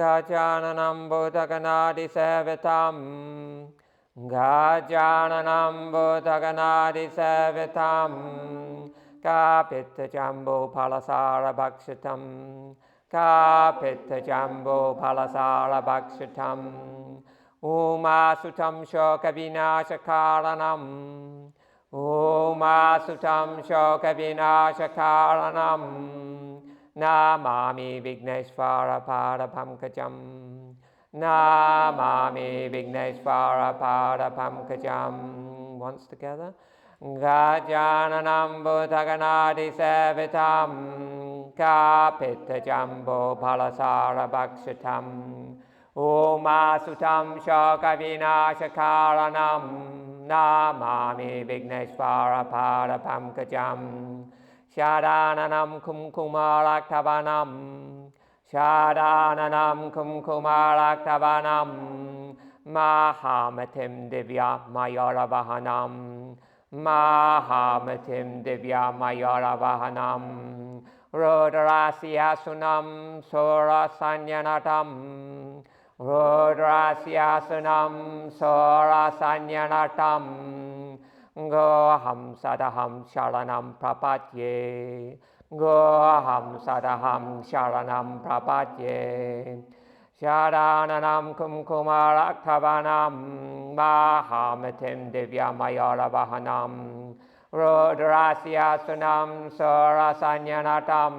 Gajananam Bhudaganadi Sevitam. Gajananam Bhudaganadi Sevitam. Kapita Jambo Palasara Bhakshitam. Kapita Jambo Palasara Bhakshitam. Umasutam Shoka Vinashakaranam. Umasutam Shoka Vinashakaranam. Namami Vigneshvara Pada Pankajam. Namami Vigneshvara Pada Pankajam. Once together. Gajananam Bhudaganadi Sevitam. Kapita Jambo Palasara Bhakshitam. Umasutam Shoka Vinashakaranam. Namami Vigneshvara Pada Pankajam. Shadananam kumkumaraktavanam. Shadananam kumkumaraktavanam. Mahamatim divya mayaravahanam. Mahamatim divya mayaravahanam. Rudrasyasunam surasanyanatam. Rudrasyasunam surasanyanatam. Goham sadaham sharanam prapatye. Goham sadaham sharanam prapatye. Sharananam kumkumaraktavanam. Mahamatim divyamayaravahanam. Rudrasyasunam surasanyanatam.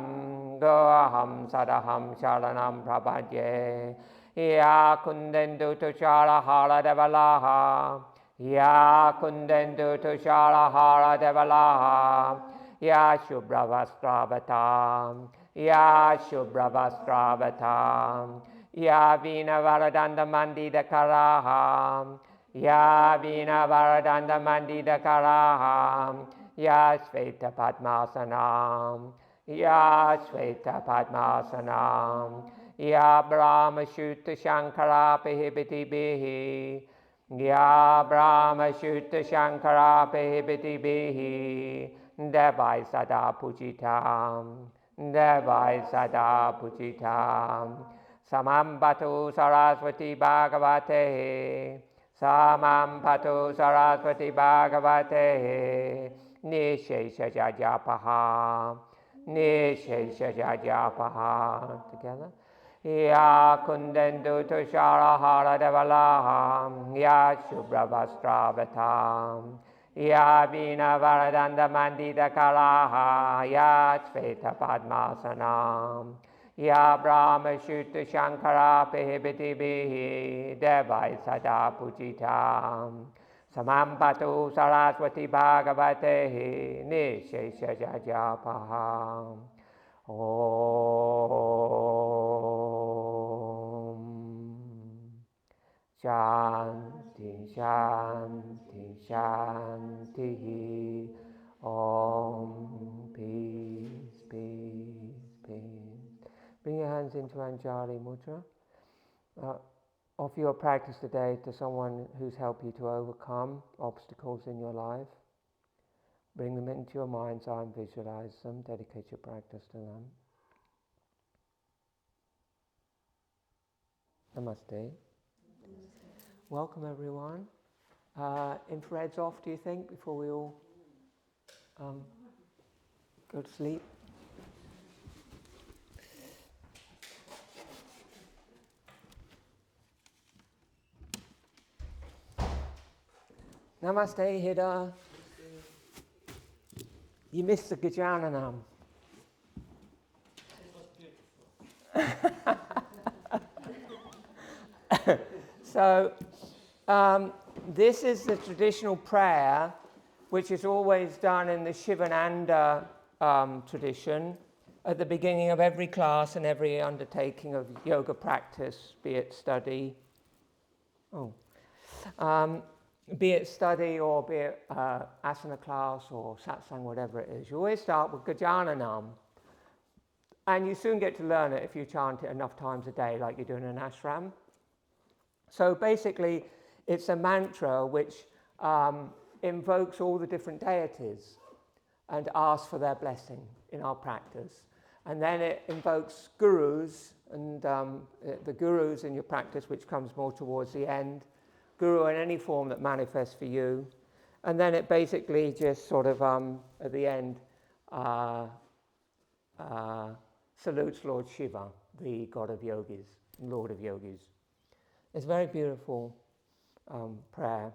Goham sadaham sharanam prapatye. Ya kundendu tushara hala devalaha. Ya kundendu tushara hara devalaha. Ya shubhravastravatam. Ya shubhravastravatam. Ya vina varadanda mandida karaham. Ya vina varadanda mandida karaham. Ya shveta padmasanam. Ya shveta padmasanam. Ya brahma shuta shankara pihibiti bihi. Ya Brahma Shuddha Shankara Pehibiti Bihi. Devai Sada Pujitam. Devai Sada Pujitam. Samam Bhatu Saraswati Bhagavate. Samam Bhatu Saraswati Bhagavate. Nishesha Jajapaha. Nishesha Jajapaha. Together. Ya kundendu tushara hara devalaham. Ya shubhravastravatam. Ya vina varadanda mandita kalaha. Ya sveta padmasanam. Ya brahma shuddha shankara pehibiti bihi. Devai sada pujitam. Samam patu saraswati bhagavate. Nishesha jajapaham. Om Shanti Shanti Shanti. Om peace peace peace. Bring your hands into Anjali Mudra. Offer your practice today to someone who's helped you to overcome obstacles in your life. Bring them into your mind's eye and visualize them. Dedicate your practice to them. Namaste. Welcome everyone. Infrared's off, do you think, before we all go to sleep? Namaste, Hida. You missed the Gajananam. So, this is the traditional prayer, which is always done in the Shivananda tradition at the beginning of every class and every undertaking of yoga practice, be it study, be it study or be it asana class or satsang, whatever it is. You always start with Gajananam, and you soon get to learn it if you chant it enough times a day, like you do in an ashram. So basically, it's a mantra which invokes all the different deities and asks for their blessing in our practice. And then it invokes gurus and the gurus in your practice, which comes more towards the end, guru in any form that manifests for you, and then it basically just sort of at the end salutes Lord Shiva, the god of yogis, Lord of yogis. It's a very beautiful prayer.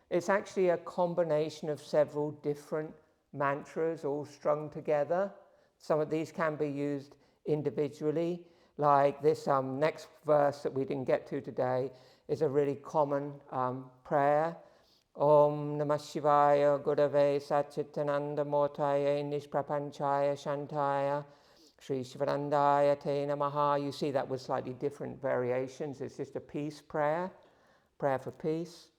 It's actually a combination of several different mantras all strung together. Some of these can be used individually, like this next verse that we didn't get to today is a really common prayer. Om Namah Shivaya Gurave Satchitananda Motaye Nishprapanchaya Shantaya Sri Shivanandaya Te Namaha. You see that with slightly different variations. It's just a peace prayer for peace.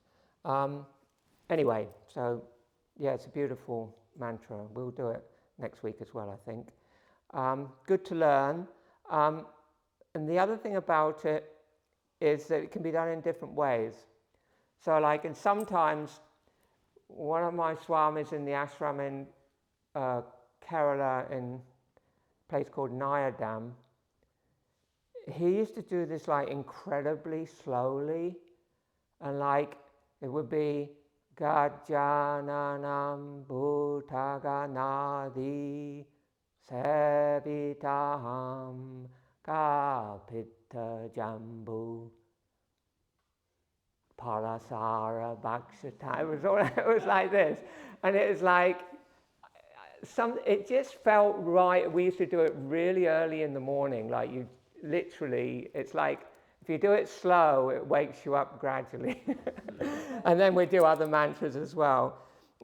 Anyway, so yeah, it's a beautiful mantra. We'll do it next week as well, I think. Good to learn. And the other thing about it is that it can be done in different ways. So like, and sometimes one of my swamis in the ashram in Kerala, in a place called Nayadam, he used to do this like incredibly slowly, and like it would be Gajananam Bhutaganadi Sevitaham Kapita Jambu Palasara Bhakshata. It was like this, and it was like it just felt right. We used to do it really early in the morning, like you literally, it's like if you do it slow, it wakes you up gradually. And then we do other mantras as well.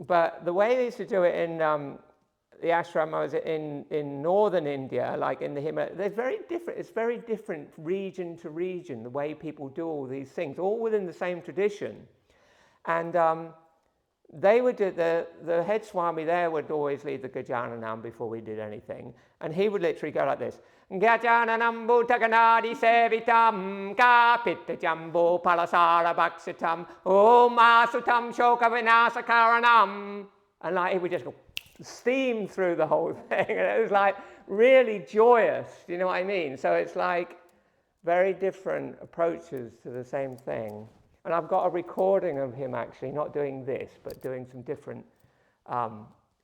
But the way they used to do it in the ashram I was in northern India, like in the Himalayas, they're very different. It's very different region to region, the way people do all these things, all within the same tradition. And they would do, the head swami there would always lead the Gajananam before we did anything. And he would literally go like this. Gajananam bhutaganadi sevitam kapita jambo palasara bhaksitam om asutam shoka vinasa karanam. And like he would just go steam through the whole thing. And it was like really joyous, you know what I mean? So it's like very different approaches to the same thing. And I've got a recording of him actually, not doing this, but doing some different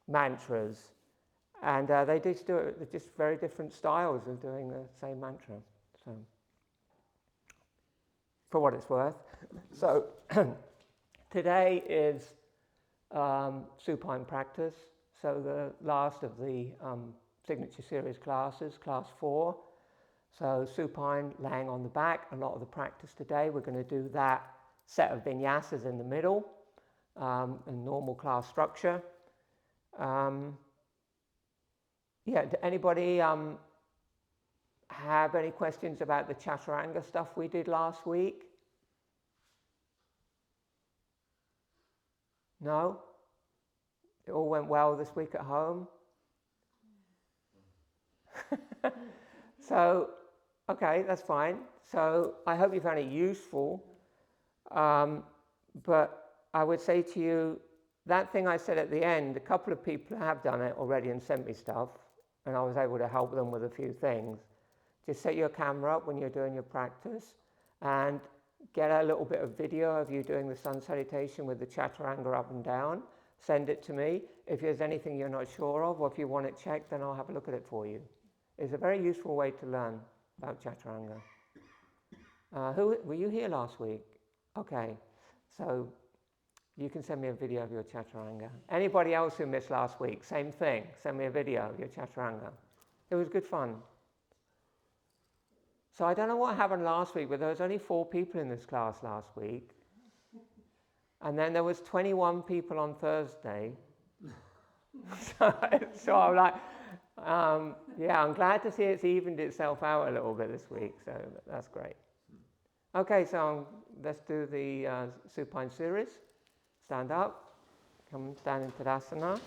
mantras. And they just do it, they're just very different styles of doing the same mantra. So, for what it's worth. So, today is supine practice. So the last of the signature series classes, class 4. So supine, laying on the back, a lot of the practice today. We're going to do that set of vinyasas in the middle, a normal class structure. Yeah, anybody have any questions about the chaturanga stuff we did last week? No? It all went well this week at home? So, okay, that's fine. So I hope you found it useful. But I would say to you, that thing I said at the end, a couple of people have done it already and sent me stuff, and I was able to help them with a few things. Just set your camera up when you're doing your practice and get a little bit of video of you doing the sun salutation with the chaturanga up and down. Send it to me. If there's anything you're not sure of, or if you want it checked, then I'll have a look at it for you. It's a very useful way to learn about chaturanga. Were you here last week? Okay, so you can send me a video of your chaturanga. Anybody else who missed last week, same thing. Send me a video of your chaturanga. It was good fun. So I don't know what happened last week, but there was only 4 people in this class last week. And then there was 21 people on Thursday. so I'm like, yeah, I'm glad to see it's evened itself out a little bit this week. So that's great. Okay, so let's do the supine series. Stand up, come down into Asana.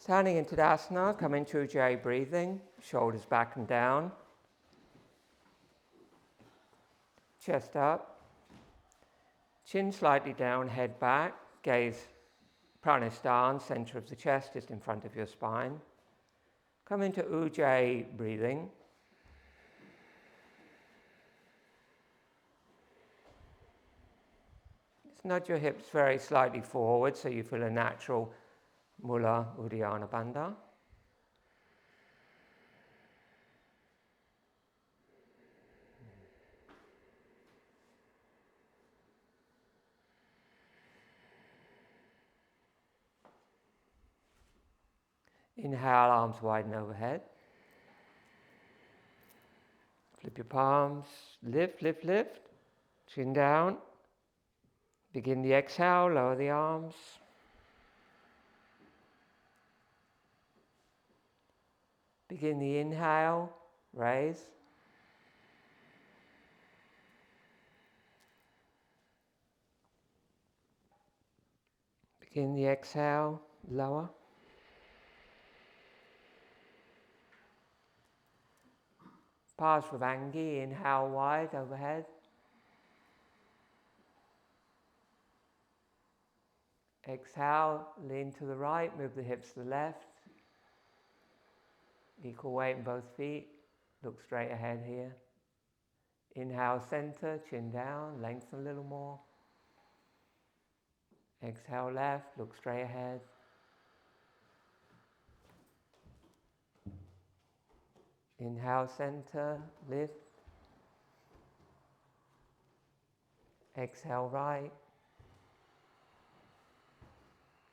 Standing in Tadasana, come into Ujjayi breathing, shoulders back and down, chest up, chin slightly down, head back, gaze Pranasthana, center of the chest, just in front of your spine. Come into Ujjayi breathing. Just nudge your hips very slightly forward so you feel a natural Mula Uddiyana Bandha. Inhale, arms widen overhead. Flip your palms, lift, lift, lift. Chin down. Begin the exhale, lower the arms. Begin the inhale, raise. Begin the exhale, lower. Parsvavangi, inhale wide overhead. Exhale, lean to the right, move the hips to the left. Equal weight in both feet. Look straight ahead here. Inhale, center, chin down, lengthen a little more. Exhale, left, look straight ahead. Inhale, center, lift. Exhale, right.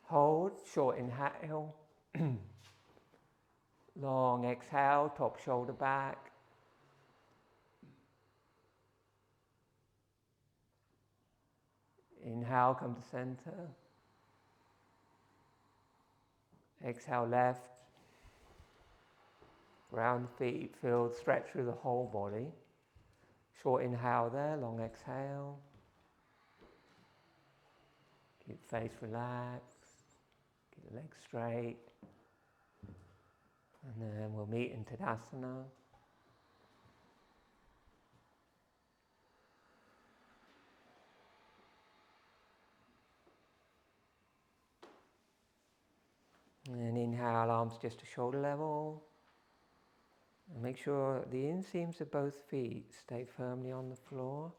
Hold, short inhale. Long exhale, top shoulder back. Inhale, come to center. Exhale, left. Ground the feet, feel stretch through the whole body. Short inhale there, long exhale. Keep the face relaxed. Keep the legs straight. And then we'll meet in Tadasana. And then inhale, arms just to shoulder level. And make sure the inseams of both feet stay firmly on the floor.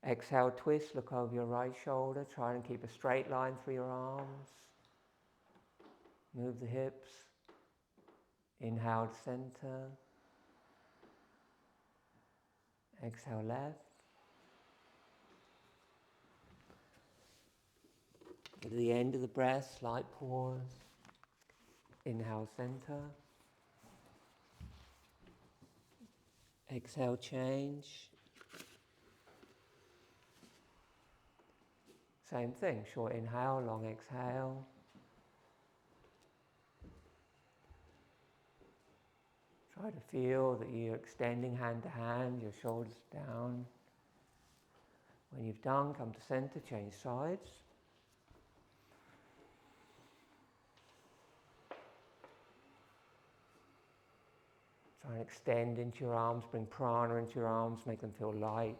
Exhale, twist, look over your right shoulder. Try and keep a straight line through your arms. Move the hips. Inhale to center. Exhale, left. At the end of the breath, slight pause. Inhale, center. Exhale, change. Same thing, short inhale, long exhale. Try to feel that you're extending hand to hand, your shoulders down. When you've done, come to center, change sides. Try and extend into your arms, bring prana into your arms, make them feel light.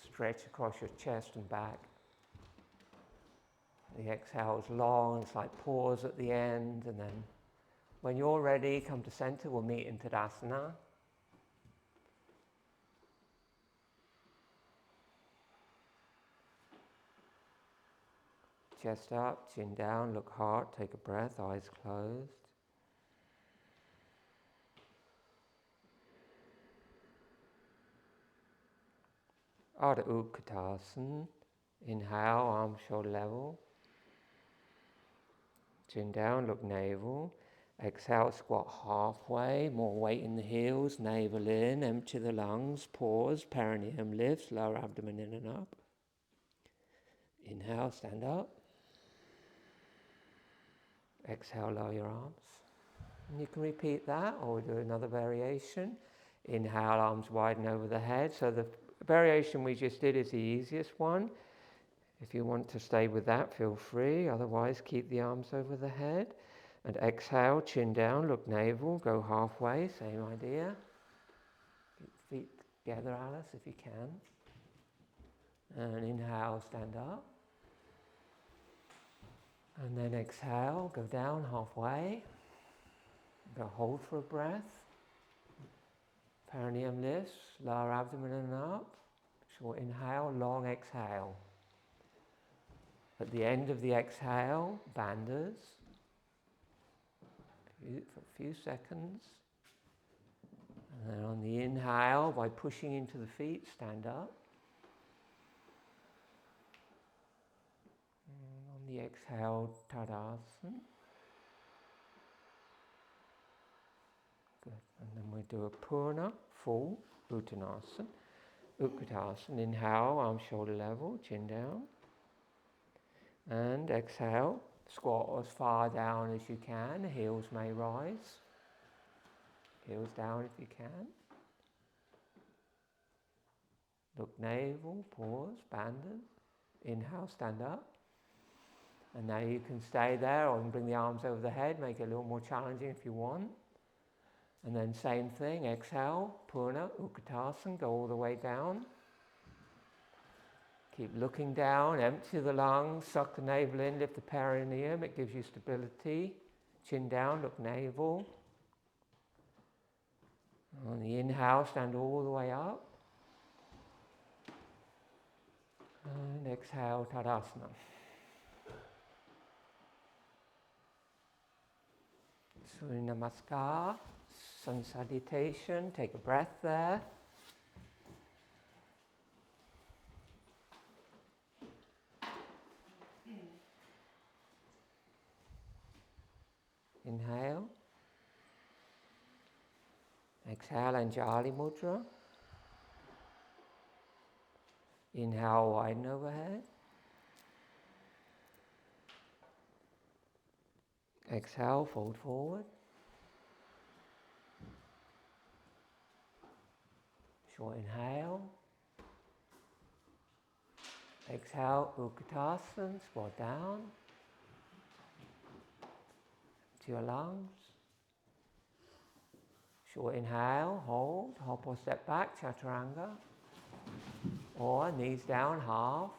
Stretch across your chest and back. The exhale is long, it's like pause at the end, and then when you're ready, come to center, we'll meet in Tadasana. Chest up, chin down, look hard, take a breath, eyes closed. Ardha Utkatasana. Inhale, arms shoulder level. Chin down, look navel. Exhale, squat halfway, more weight in the heels, navel in, empty the lungs, pause, perineum lifts, lower abdomen in and up. Inhale, stand up. Exhale, lower your arms. And you can repeat that, or do another variation. Inhale, arms widen over the head. So the variation we just did is the easiest one. If you want to stay with that, feel free. Otherwise, keep the arms over the head. And exhale, chin down, look navel, go halfway, same idea. Keep feet together, Alice, if you can. And inhale, stand up. And then exhale, go down halfway. Go hold for a breath. Perineum lifts, lower abdomen and up. Short inhale, long exhale. At the end of the exhale, banders. For a few seconds. And then on the inhale, by pushing into the feet, stand up. And on the exhale, Tadasana. Good. And then we do a Purna, full, Uttanasana. Utkatasana, inhale, arms shoulder level, chin down. And exhale, squat as far down as you can, heels may rise. Heels down if you can. Look navel, pause, banders. Inhale, stand up. And now you can stay there or you can bring the arms over the head, make it a little more challenging if you want. And then same thing, exhale, Purna, Utkatasana, go all the way down. Keep looking down, empty the lungs, suck the navel in, lift the perineum, it gives you stability. Chin down, look navel. On the inhale, stand all the way up. And exhale, Tadasana. Surya Namaskar, sun salutation, take a breath there. Inhale. Exhale, Anjali Mudra. Inhale, widen overhead. Exhale, fold forward. Short inhale. Exhale, Utkatasana, squat down. To your lungs. Short inhale, hold, hop or step back, Chaturanga. Or knees down, half.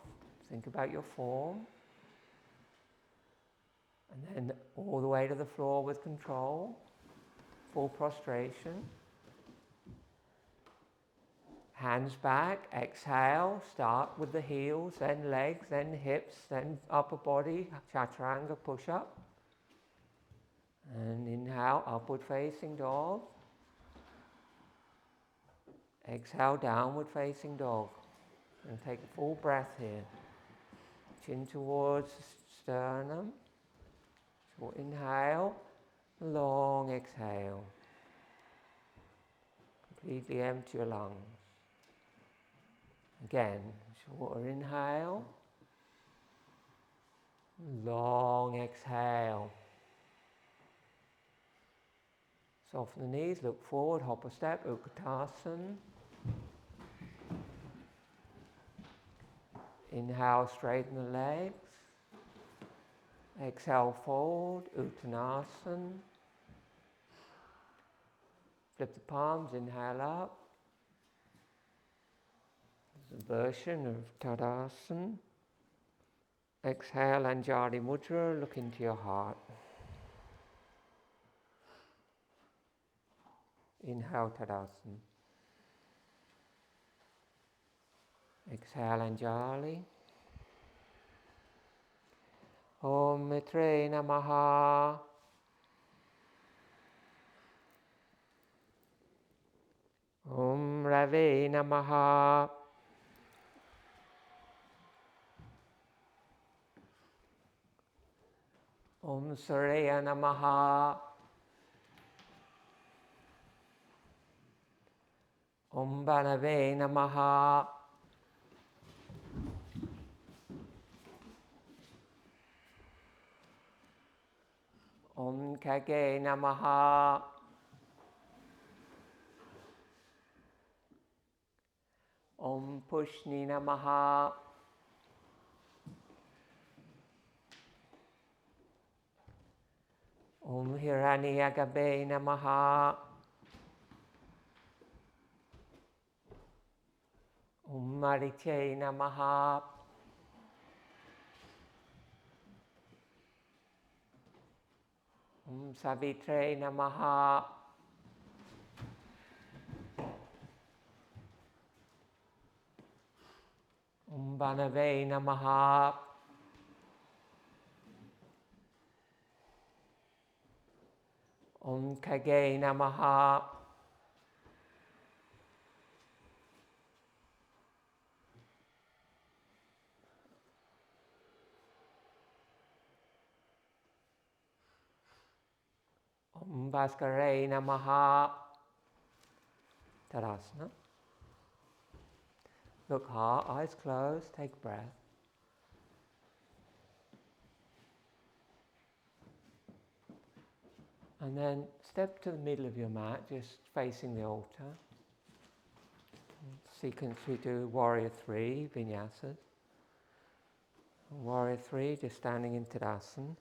Think about your form. And then all the way to the floor with control. Full prostration. Hands back, exhale, start with the heels, then legs, then hips, then upper body, Chaturanga push-up. And inhale, upward facing dog. Exhale, downward facing dog. And take a full breath here. Chin towards sternum. Short inhale, long exhale. Completely empty your lungs. Again, shorter inhale. Long exhale. Soften the knees, look forward, hop a step, Utkatasana. Inhale, straighten the legs. Exhale, fold, Uttanasana. Flip the palms, inhale up. This is a version of Tadasana. Exhale, Anjali Mudra, look into your heart. Inhale, Tadasana. Exhale, Anjali. Om Mitre Namaha. Om Rave Namaha. Om Surya Namaha. Om Banave Namaha. Om Kage Namaha. Om Pushni Namaha. Om Hiranyagabe Namaha. Om Mariche Namaha. Om Savitre Namaha. Om Banave Namaha. Om Kage Namaha. Om Bhaskare Namaha. Tadasana. Look hard, eyes closed, take breath. And then step to the middle of your mat, just facing the altar. Sequence we do Warrior 3, Vinyasas. Warrior 3, just standing in Tadasana.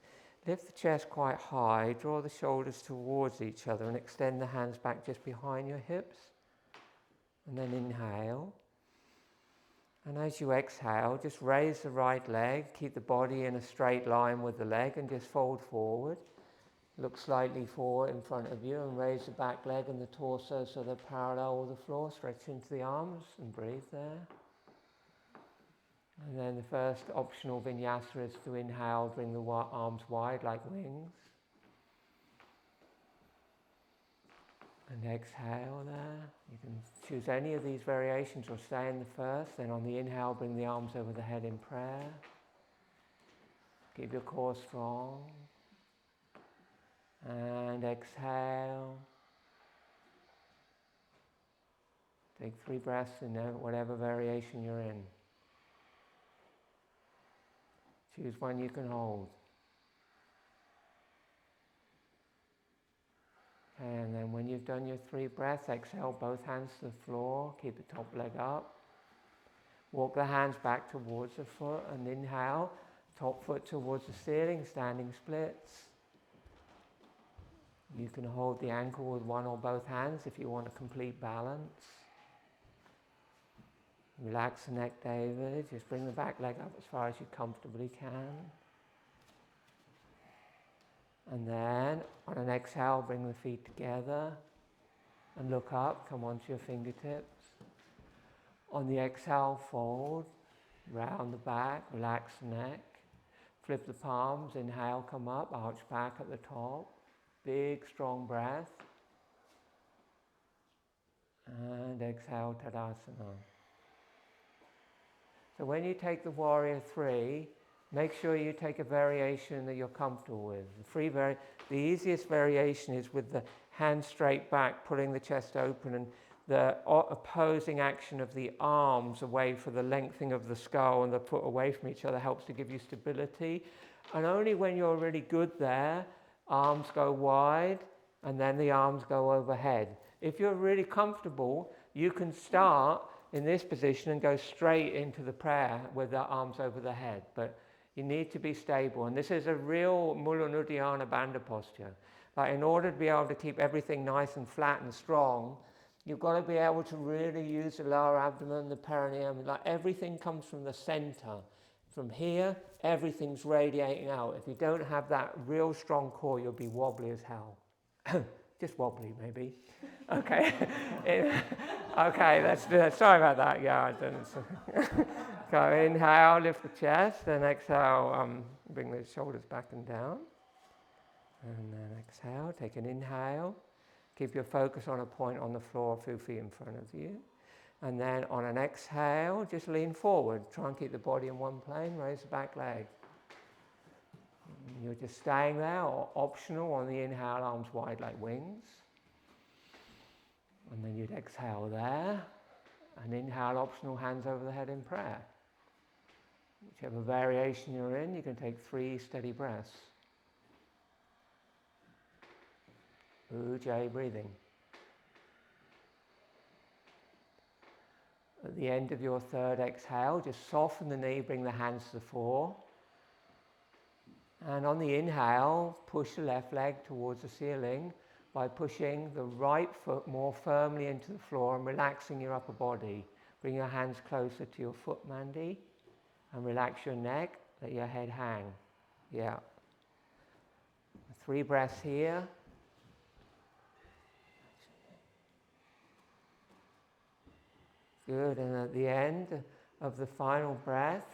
Lift the chest quite high, draw the shoulders towards each other and extend the hands back just behind your hips. And then inhale. And as you exhale, just raise the right leg, keep the body in a straight line with the leg and just fold forward. Look slightly forward in front of you and raise the back leg and the torso so they're parallel with the floor. Stretch into the arms and breathe there. And then the first optional vinyasa is to inhale, bring the arms wide like wings. And exhale there. You can choose any of these variations or stay in the first. Then on the inhale, bring the arms over the head in prayer. Keep your core strong. And exhale. Take 3 breaths in whatever variation you're in. Choose one you can hold. Okay, and then when you've done your 3 breaths, exhale both hands to the floor. Keep the top leg up. Walk the hands back towards the foot and inhale. Top foot towards the ceiling, standing splits. You can hold the ankle with one or both hands if you want a complete balance. Relax the neck, David. Just bring the back leg up as far as you comfortably can. And then, on an exhale, bring the feet together and look up. Come onto your fingertips. On the exhale, fold. Round the back, relax the neck. Flip the palms. Inhale, come up. Arch back at the top. Big, strong breath. And exhale, Tadasana. So when you take the Warrior 3, make sure you take a variation that you're comfortable with. The easiest variation is with the hands straight back, pulling the chest open, and the opposing action of the arms away for the lengthening of the skull and the foot away from each other helps to give you stability. And only when you're really good there, arms go wide and then the arms go overhead. If you're really comfortable, you can start in this position and go straight into the prayer with the arms over the head. But you need to be stable. And this is a real Mula Nuddiyana Bandha posture. Like in order to be able to keep everything nice and flat and strong, you've got to be able to really use the lower abdomen, the perineum. Like everything comes from the center. From here, everything's radiating out. If you don't have that real strong core, you'll be wobbly as hell. Just wobbly, maybe. Okay. Okay, let's do that. Sorry about that. Yeah, I didn't. Go inhale, lift the chest, and exhale, bring the shoulders back and down. And then exhale, take an inhale. Keep your focus on a point on the floor, a few feet in front of you. And then on an exhale, just lean forward. Try and keep the body in one plane, raise the back leg. You're just staying there, or optional on the inhale, arms wide like wings. And then you'd exhale there, and inhale, optional, hands over the head in prayer. Whichever variation you're in, you can take 3 steady breaths. Ujjayi breathing. At the end of your 3rd exhale, just soften the knee, bring the hands to the floor. And on the inhale, push the left leg towards the ceiling by pushing the right foot more firmly into the floor and relaxing your upper body. Bring your hands closer to your foot, Mandy, and relax your neck, let your head hang. Yeah. 3 breaths here. Good, and at the end of the final breath,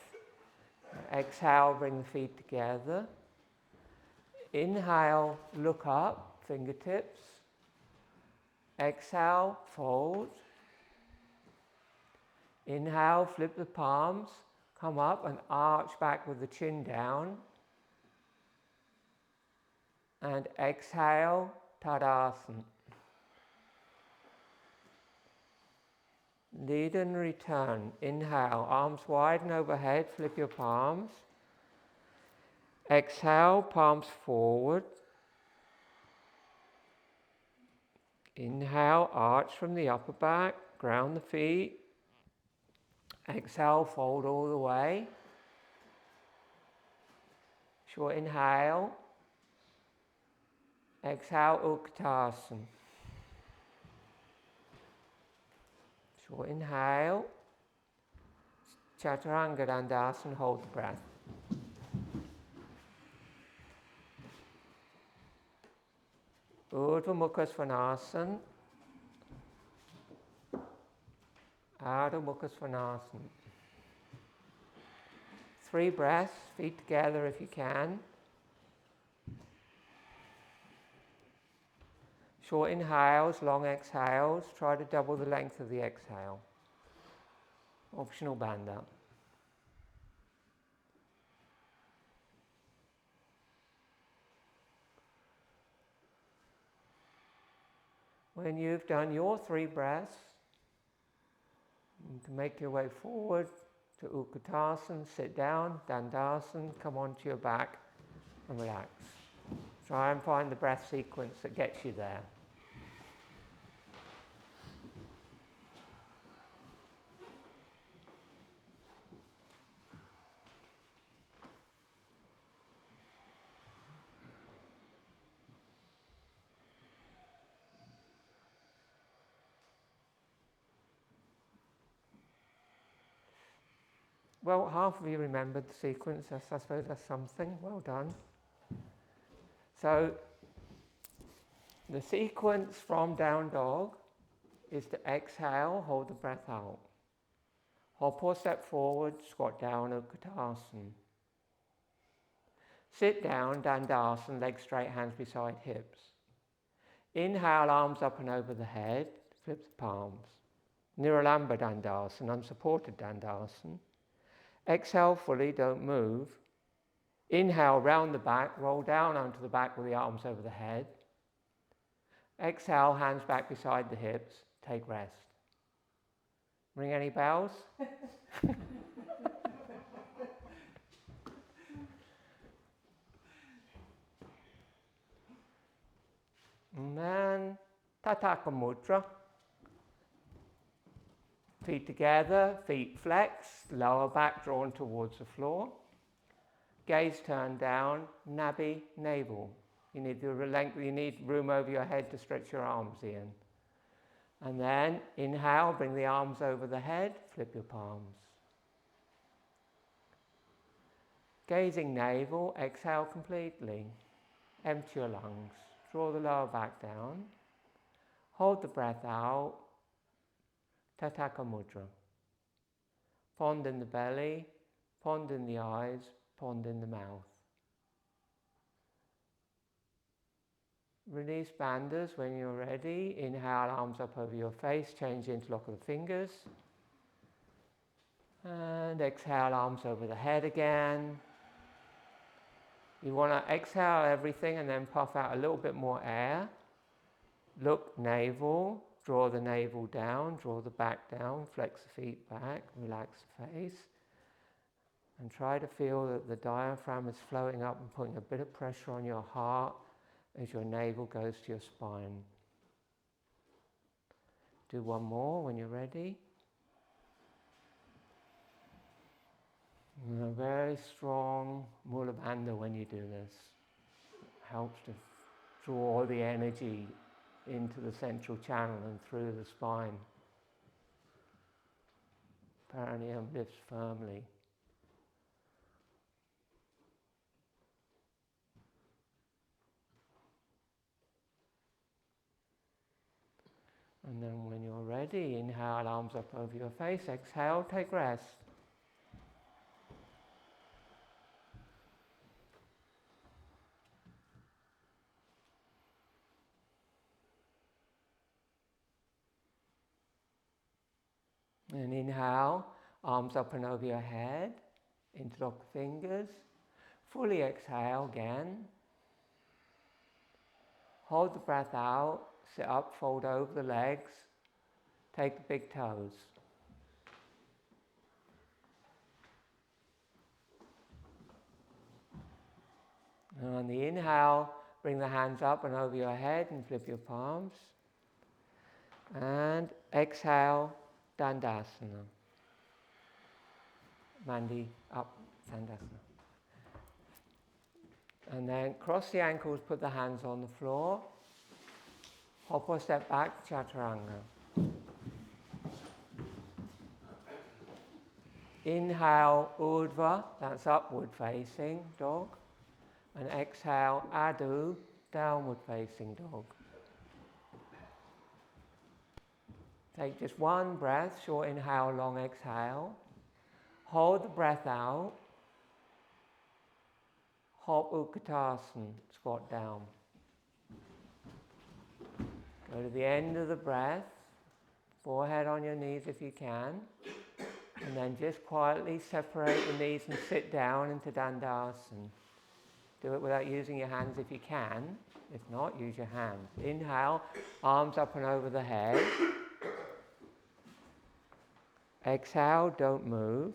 exhale, bring the feet together. Inhale, look up, fingertips. Exhale, fold. Inhale, flip the palms, come up and arch back with the chin down. And exhale, Tadasana. Lead and return. Inhale, arms wide and overhead, flip your palms. Exhale, palms forward. Inhale, arch from the upper back, ground the feet. Exhale, fold all the way. Short inhale. Exhale, Utkatasana. Short inhale. Chaturanga Dandasana, hold the breath. Urdhva Mukha Svanasana. Ardha Mukha Svanasana. 3 breaths, feet together if you can. Short inhales, long exhales. Try to double the length of the exhale. Optional bandha. When you've done your 3 breaths, you can make your way forward to Utkatasana, sit down, Dandasana, come onto your back and relax. Try and find the breath sequence that gets you there. Well, half of you remembered the sequence. I suppose that's something. Well done. So, the sequence from down dog is to exhale, hold the breath out. Hop or step forward, squat down, Utkatasana. Sit down, Dandasana, legs straight, hands beside hips. Inhale, arms up and over the head, flip the palms. Niralamba Dandasana, unsupported Dandasana. Exhale fully, don't move. Inhale, round the back, roll down onto the back with the arms over the head. Exhale, hands back beside the hips, take rest. Ring any bells? And then Tataka Mudra. Feet together, feet flexed, lower back drawn towards the floor. Gaze turned down, nabi, navel. You need room over your head to stretch your arms in. And then inhale, bring the arms over the head, flip your palms. Gazing navel, exhale completely. Empty your lungs. Draw the lower back down. Hold the breath out. Tataka Mudra. Pond in the belly, pond in the eyes, pond in the mouth. Release bandhas when you're ready. Inhale, arms up over your face, change the interlock of the fingers. And exhale, arms over the head again. You want to exhale everything and then puff out a little bit more air. Look navel, draw the navel down, draw the back down, flex the feet back, relax the face. And try to feel that the diaphragm is flowing up and putting a bit of pressure on your heart as your navel goes to your spine. Do one more when you're ready. And a very strong Mula Bandha when you do this. Helps to draw the energy into the central channel and through the spine. Perineum lifts firmly. And then when you're ready, inhale, arms up over your face. Exhale, take rest. And inhale, arms up and over your head. Interlock the fingers. Fully exhale again. Hold the breath out. Sit up, fold over the legs. Take the big toes. And on the inhale, bring the hands up and over your head and flip your palms. And exhale, Dandasana. Mandi, up, Dandasana. And then cross the ankles, put the hands on the floor. Hop or step back, Chaturanga. Inhale, Urdhva, that's upward facing dog. And exhale, Adho, downward facing dog. Take just one breath, short inhale, long exhale. Hold the breath out. Hop Utkatasana, squat down. Go to the end of the breath, forehead on your knees if you can. And then just quietly separate the knees and sit down into Dandasana. Do it without using your hands if you can. If not, use your hands. Inhale, arms up and over the head. Exhale, don't move.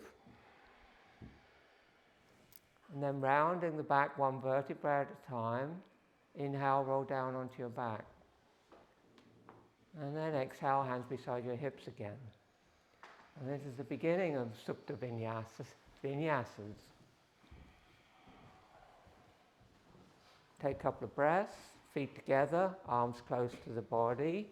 And then rounding the back one vertebra at a time. Inhale, roll down onto your back. And then exhale, hands beside your hips again. And this is the beginning of Supta Vinyasas. Take a couple of breaths, feet together, arms close to the body.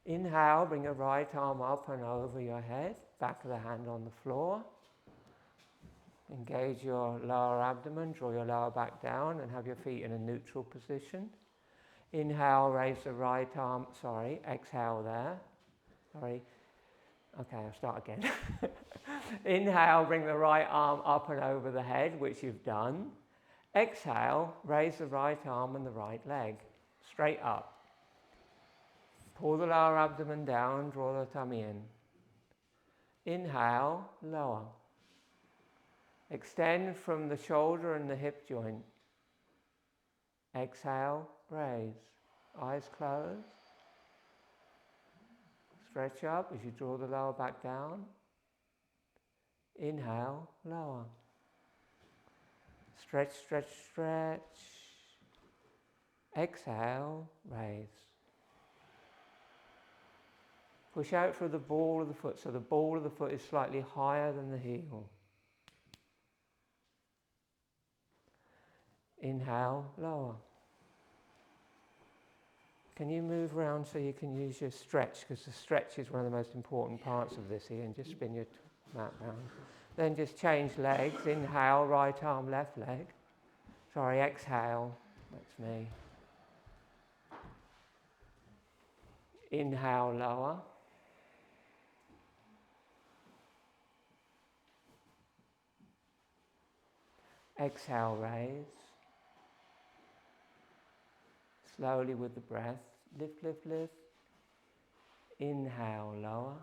Inhale, bring your right arm up and over your head, back of the hand on the floor. Engage your lower abdomen, draw your lower back down and have your feet in a neutral position. Inhale, raise the right arm, exhale there. Okay, I'll start again. Inhale, bring the right arm up and over the head, which you've done. Exhale, raise the right arm and the right leg, straight up. Pull the lower abdomen down, draw the tummy in. Inhale, lower. Extend from the shoulder and the hip joint. Exhale, raise. Eyes closed. Stretch up as you draw the lower back down. Inhale, lower. Stretch, stretch, stretch. Exhale, raise. Push out through the ball of the foot, so the ball of the foot is slightly higher than the heel. Inhale, lower. Can you move around so you can use your stretch? Because the stretch is one of the most important parts of this here, and just spin your mat round. Then just change legs. Inhale, right arm, left leg. Exhale. That's me. Inhale, lower. Exhale, raise. Slowly with the breath. Lift, lift, lift. Inhale, lower.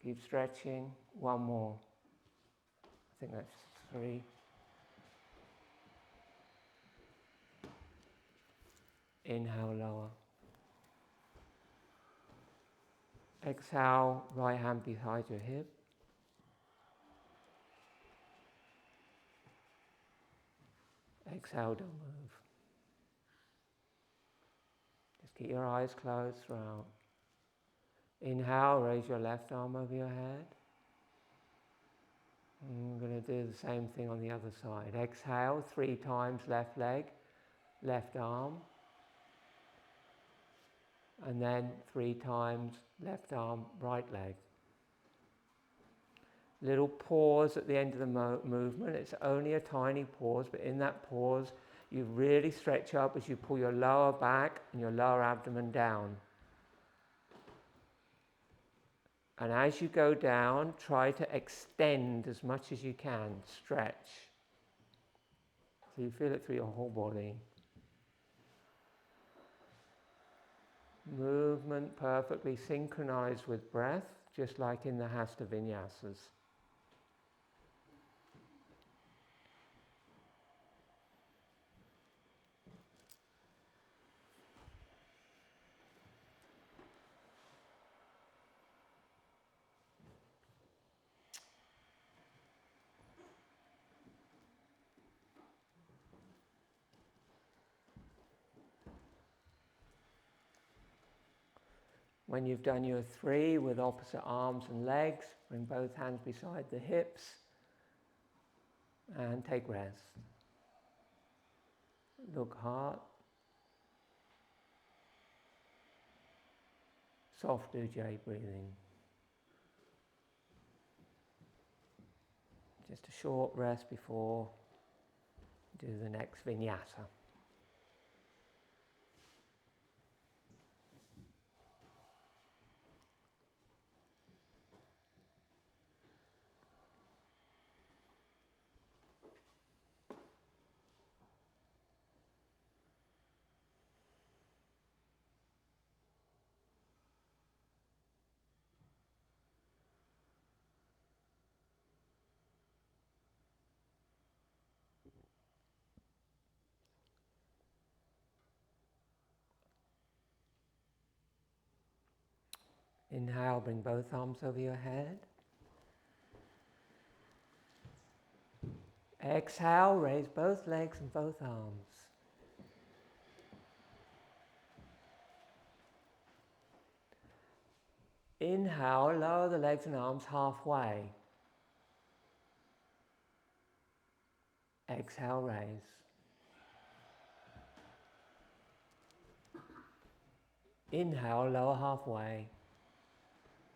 Keep stretching. One more. I think that's 3. Inhale, lower. Exhale, right hand behind your hip. Exhale, don't move. keep your eyes closed throughout. Inhale, raise your left arm over your head. And we're going to do the same thing on the other side. Exhale, 3 times left leg, left arm. And then 3 times left arm, right leg. Little pause at the end of the movement. It's only a tiny pause, but in that pause, you really stretch up as you pull your lower back and your lower abdomen down. And as you go down, try to extend as much as you can, stretch. So you feel it through your whole body. Movement perfectly synchronized with breath, just like in the Hasta Vinyasas. When you've done your 3 with opposite arms and legs, bring both hands beside the hips and take rest. Look heart. Soft Ujjayi breathing. Just a short rest before do the next Vinyasa. Inhale, bring both arms over your head. Exhale, raise both legs and both arms. Inhale, lower the legs and arms halfway. Exhale, raise. Inhale, lower halfway.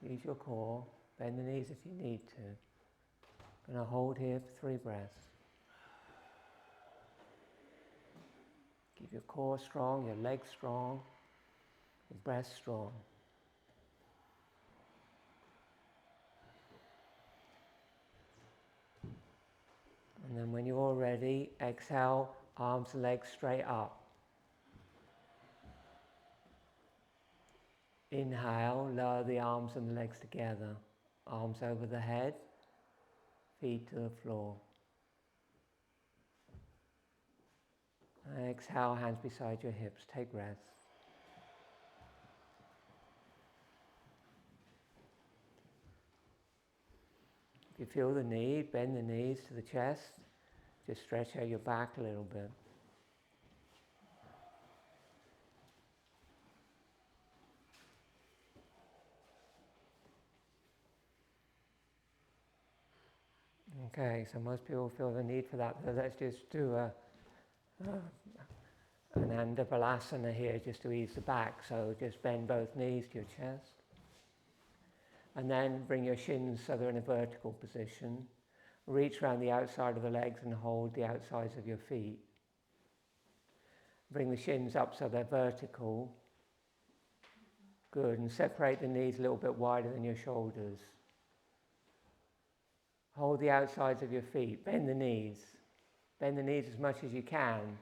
Use your core. Bend the knees if you need to. Going to hold here for 3 breaths. Keep your core strong, your legs strong, your breath strong. And then when you're all ready, exhale, arms and legs straight up. Inhale, lower the arms and the legs together. Arms over the head, feet to the floor. Exhale, hands beside your hips. Take rest. If you feel the need, bend the knees to the chest. Just stretch out your back a little bit. Okay, so most people feel the need for that. So let's just do an Andabalasana here just to ease the back. So just bend both knees to your chest. And then bring your shins so they're in a vertical position. Reach around the outside of the legs and hold the outsides of your feet. Bring the shins up so they're vertical. Good, and separate the knees a little bit wider than your shoulders. Hold the outsides of your feet, bend the knees. Bend the knees as much as you can.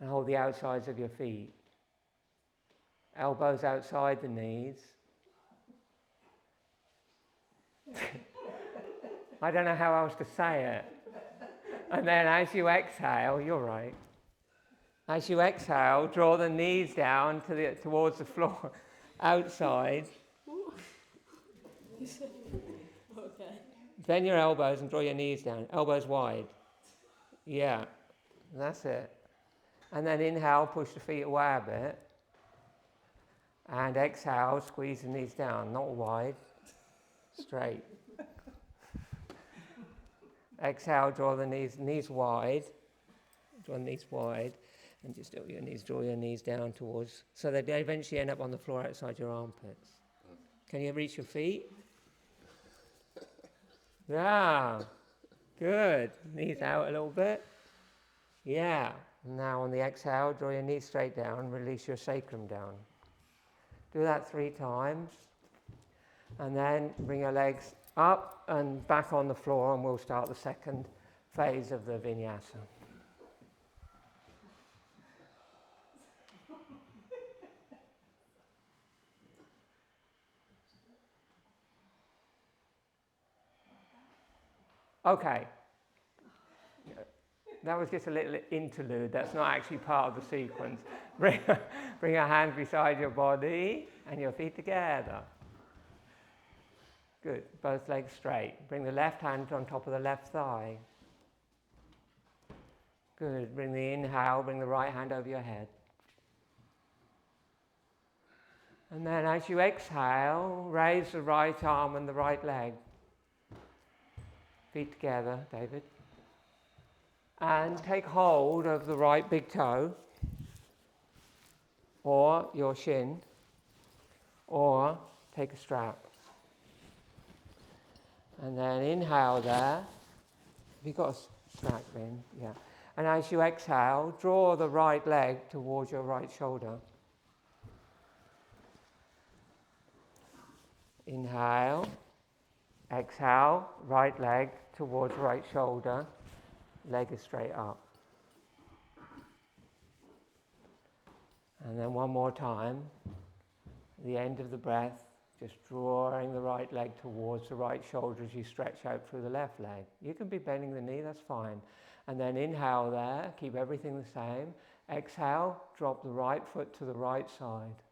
And hold the outsides of your feet. Elbows outside the knees. I don't know how else to say it. And then as you exhale, you're right. As you exhale, draw the knees down towards the floor, outside. Okay. Bend your elbows and draw your knees down. Elbows wide. Yeah, that's it. And then inhale, push the feet away a bit. And exhale, squeeze the knees down, not wide, straight. Exhale, draw the knees wide. Draw the knees wide. And just draw your knees down towards, so that they eventually end up on the floor outside your armpits. Can you reach your feet? Yeah, good. Knees out a little bit. Yeah. Now on the exhale, draw your knees straight down, release your sacrum down. Do that 3 times. And then bring your legs up and back on the floor, and we'll start the second phase of the Vinyasa. Okay. That was just a little interlude. That's not actually part of the sequence. Bring your hands beside your body and your feet together. Good. Both legs straight. Bring the left hand on top of the left thigh. Good. Bring the inhale, bring the right hand over your head. And then as you exhale, raise the right arm and the right leg. Feet together, David. And take hold of the right big toe, or your shin, or take a strap. And then inhale there. Have you got a strap in? Yeah. And as you exhale, draw the right leg towards your right shoulder. Inhale. Exhale, right leg towards right shoulder. Leg is straight up. And then one more time. The end of the breath, just drawing the right leg towards the right shoulder as you stretch out through the left leg. You can be bending the knee, that's fine. And then inhale there, keep everything the same. Exhale, drop the right foot to the right side.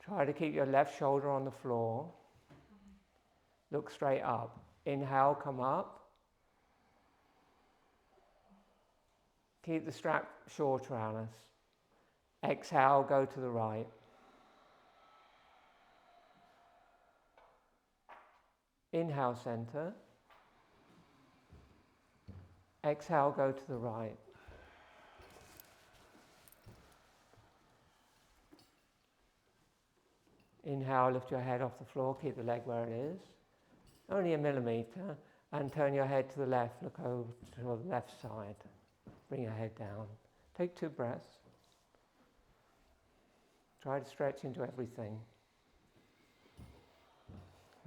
Try to keep your left shoulder on the floor. Look straight up. Inhale, come up. Keep the strap shorter, Alice. Exhale, go to the right. Inhale, center. Exhale, go to the right. Inhale, lift your head off the floor, keep the leg where it is. Only a millimeter. And turn your head to the left, look over to the left side. Bring your head down. Take 2 breaths. Try to stretch into everything.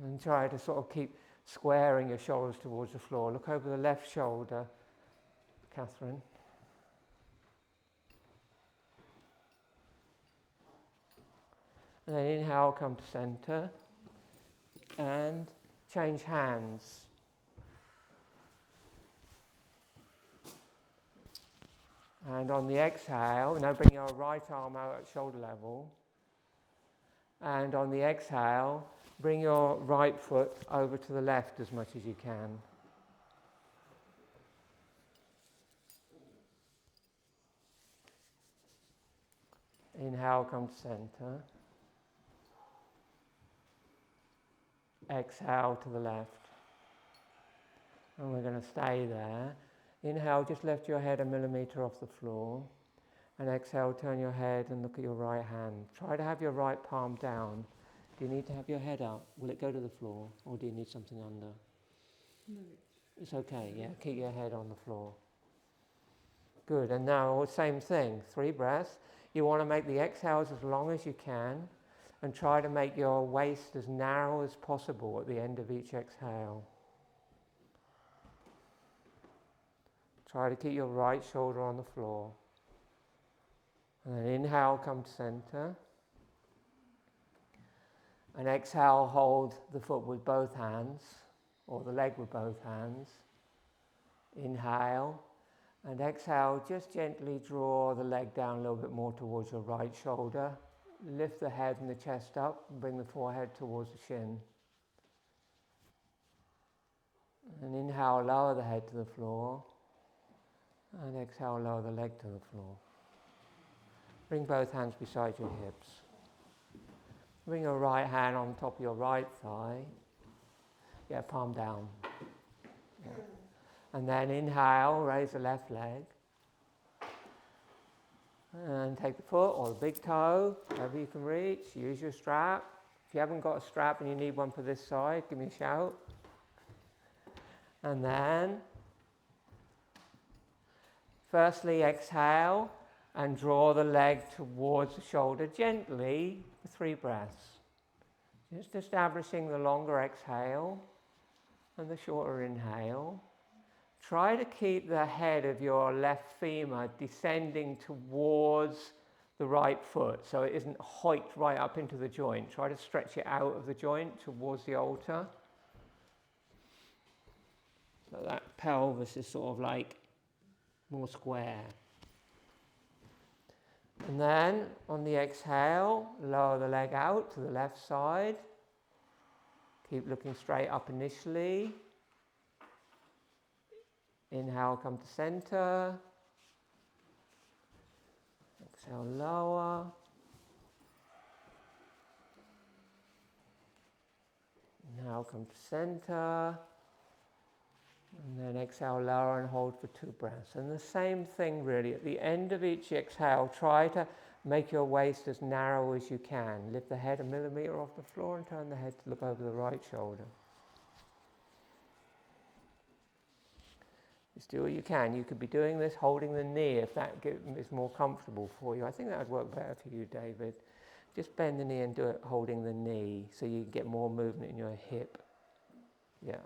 And try to sort of keep squaring your shoulders towards the floor. Look over the left shoulder, Catherine. And then inhale, come to center. And change hands. And on the exhale, now bring your right arm out at shoulder level. And on the exhale, bring your right foot over to the left as much as you can. Inhale, come to center. Exhale to the left. And we're going to stay there. Inhale, just lift your head a millimeter off the floor. And exhale, turn your head and look at your right hand. Try to have your right palm down. Do you need to have your head up? Will it go to the floor? Or do you need something under? No. It's okay, yeah. Keep your head on the floor. Good. And now, same thing. 3 breaths. You want to make the exhales as long as you can. And try to make your waist as narrow as possible at the end of each exhale. Try to keep your right shoulder on the floor. And then inhale, come to center. And exhale, hold the foot with both hands, or the leg with both hands. Inhale. And exhale, just gently draw the leg down a little bit more towards your right shoulder. Lift the head and the chest up, and bring the forehead towards the shin. And inhale, lower the head to the floor. And exhale, lower the leg to the floor. Bring both hands beside your hips. Bring your right hand on top of your right thigh. Yeah, palm down. Yeah. And then inhale, raise the left leg. And take the foot or the big toe, wherever you can reach. Use your strap. If you haven't got a strap and you need one for this side, give me a shout. And then, firstly exhale and draw the leg towards the shoulder gently for 3 breaths. Just establishing the longer exhale and the shorter inhale. Try to keep the head of your left femur descending towards the right foot so it isn't hiked right up into the joint. Try to stretch it out of the joint towards the altar. So that pelvis is sort of like more square. And then on the exhale, lower the leg out to the left side. Keep looking straight up initially. Inhale, come to center. Exhale, lower. Inhale, come to center. And then exhale, lower and hold for 2 breaths. And the same thing really. At the end of each exhale, try to make your waist as narrow as you can. Lift the head 1 millimeter off the floor and turn the head to look over the right shoulder. Just do what you can. You could be doing this holding the knee if that is more comfortable for you. I think that would work better for you, David. Just bend the knee and do it holding the knee so you get more movement in your hip. Yeah.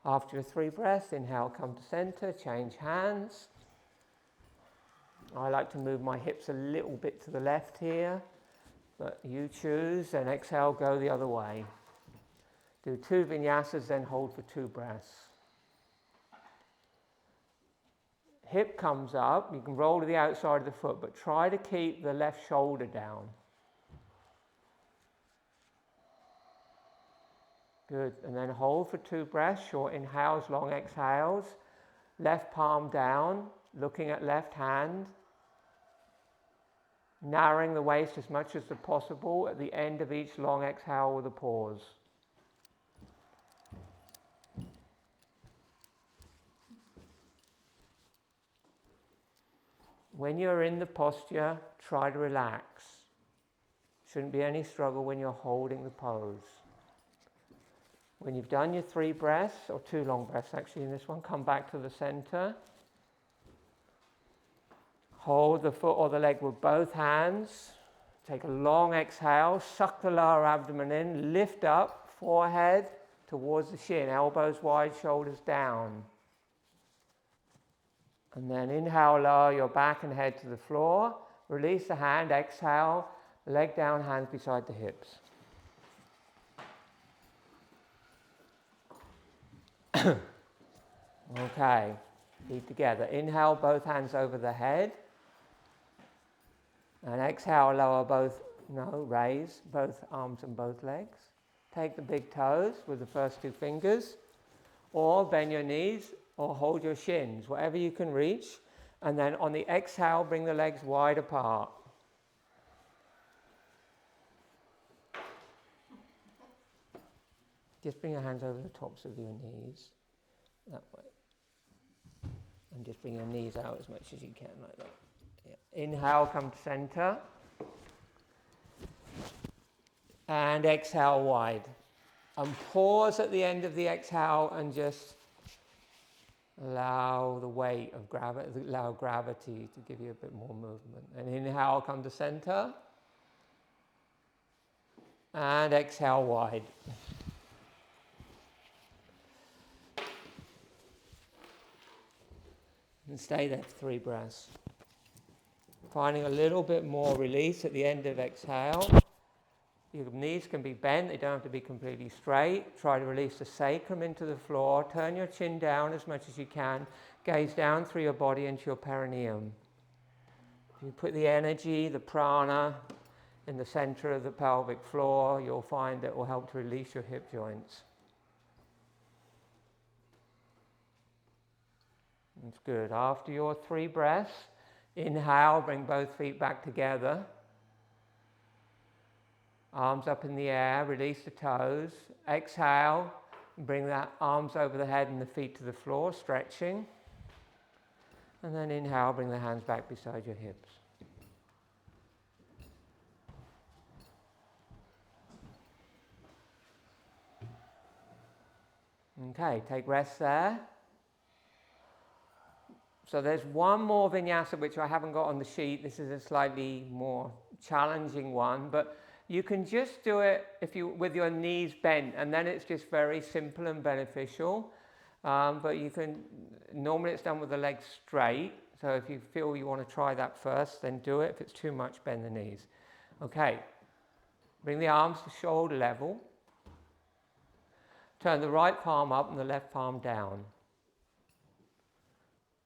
After your 3 breaths, inhale, come to center, change hands. I like to move my hips a little bit to the left here, but you choose, and exhale, go the other way. Do 2 vinyasas, then hold for 2 breaths. Hip comes up, you can roll to the outside of the foot, but try to keep the left shoulder down. Good, and then hold for 2 breaths, short inhales, long exhales. Left palm down, looking at left hand. Narrowing the waist as much as possible at the end of each long exhale with a pause. When you're in the posture, try to relax. Shouldn't be any struggle when you're holding the pose. When you've done your 3 breaths, or 2 long breaths actually in this one, come back to the center. Hold the foot or the leg with both hands. Take a long exhale, suck the lower abdomen in, lift up, forehead towards the shin, elbows wide, shoulders down. And then inhale, lower your back and head to the floor. Release the hand, exhale, leg down, hands beside the hips. Okay, feet together. Inhale, both hands over the head. And exhale, lower raise both arms and both legs. Take the big toes with the first 2 fingers, or bend your knees, or hold your shins, whatever you can reach. And then on the exhale, bring the legs wide apart. Just bring your hands over the tops of your knees, that way. And just bring your knees out as much as you can, like that. Yeah. Inhale, come to center. And exhale wide. And pause at the end of the exhale and just allow the weight of gravity to give you a bit more movement. And inhale, come to center. And exhale wide. And stay there for 3 breaths. Finding a little bit more release at the end of exhale. Your knees can be bent, they don't have to be completely straight. Try to release the sacrum into the floor. Turn your chin down as much as you can. Gaze down through your body into your perineum. If you put the energy, the prana, in the center of the pelvic floor, you'll find that it will help to release your hip joints. That's good. After your 3 breaths, inhale, bring both feet back together. Arms up in the air, release the toes. Exhale, bring the arms over the head and the feet to the floor, stretching. And then inhale, bring the hands back beside your hips. Okay, take rest there. So there's one more vinyasa which I haven't got on the sheet. This is a slightly more challenging one, but you can just do it with your knees bent, and then it's just very simple and beneficial. But you can, normally it's done with the legs straight. So if you feel you want to try that first, then do it. If it's too much, bend the knees. Okay, bring the arms to shoulder level. Turn the right palm up and the left palm down.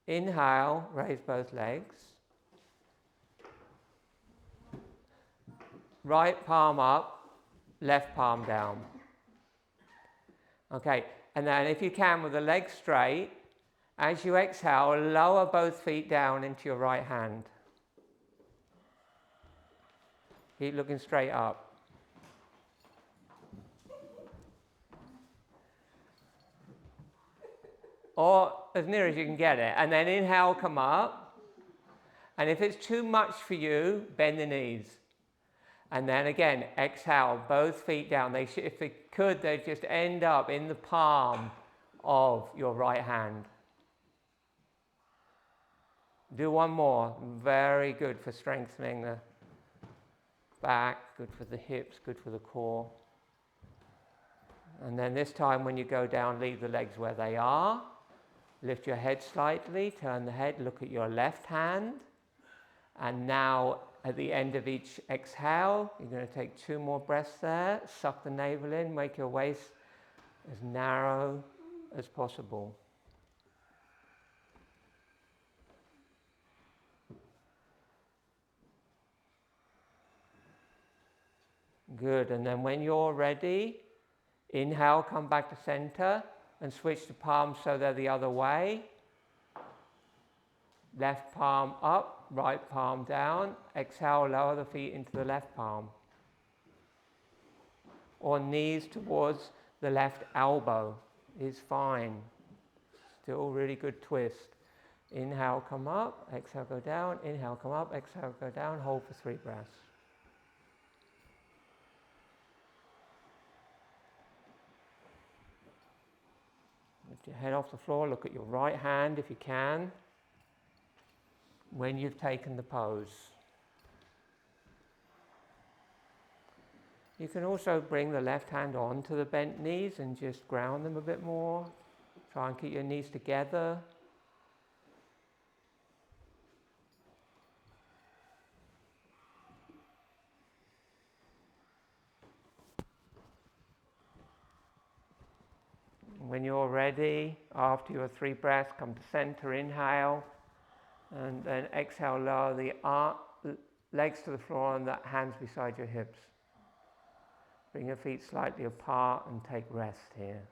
Inhale, raise both legs. Right palm up, left palm down. Okay, and then if you can, with the legs straight, as you exhale, lower both feet down into your right hand. Keep looking straight up. Or as near as you can get it. And then inhale, come up. And if it's too much for you, bend the knees. And then again, exhale, both feet down. If they could, they'd just end up in the palm of your right hand. Do one more. Very good for strengthening the back, good for the hips, good for the core. And then this time when you go down, leave the legs where they are. Lift your head slightly, turn the head, look at your left hand. And now at the end of each exhale, you're going to take 2 more breaths there. Suck the navel in, make your waist as narrow as possible. Good, and then when you're ready, inhale, come back to center and switch the palms so they're the other way. Left palm up, right palm down. Exhale, lower the feet into the left palm. Or knees towards the left elbow is fine. Still really good twist. Inhale, come up, exhale, go down. Inhale, come up, exhale, go down. Hold for 3 breaths. Lift your head off the floor, look at your right hand if you can, when you've taken the pose. You can also bring the left hand onto the bent knees and just ground them a bit more. Try and keep your knees together. When you're ready, after your 3 breaths, come to center, inhale, and then exhale, lower the legs to the floor and the hands beside your hips. Bring your feet slightly apart and take rest here.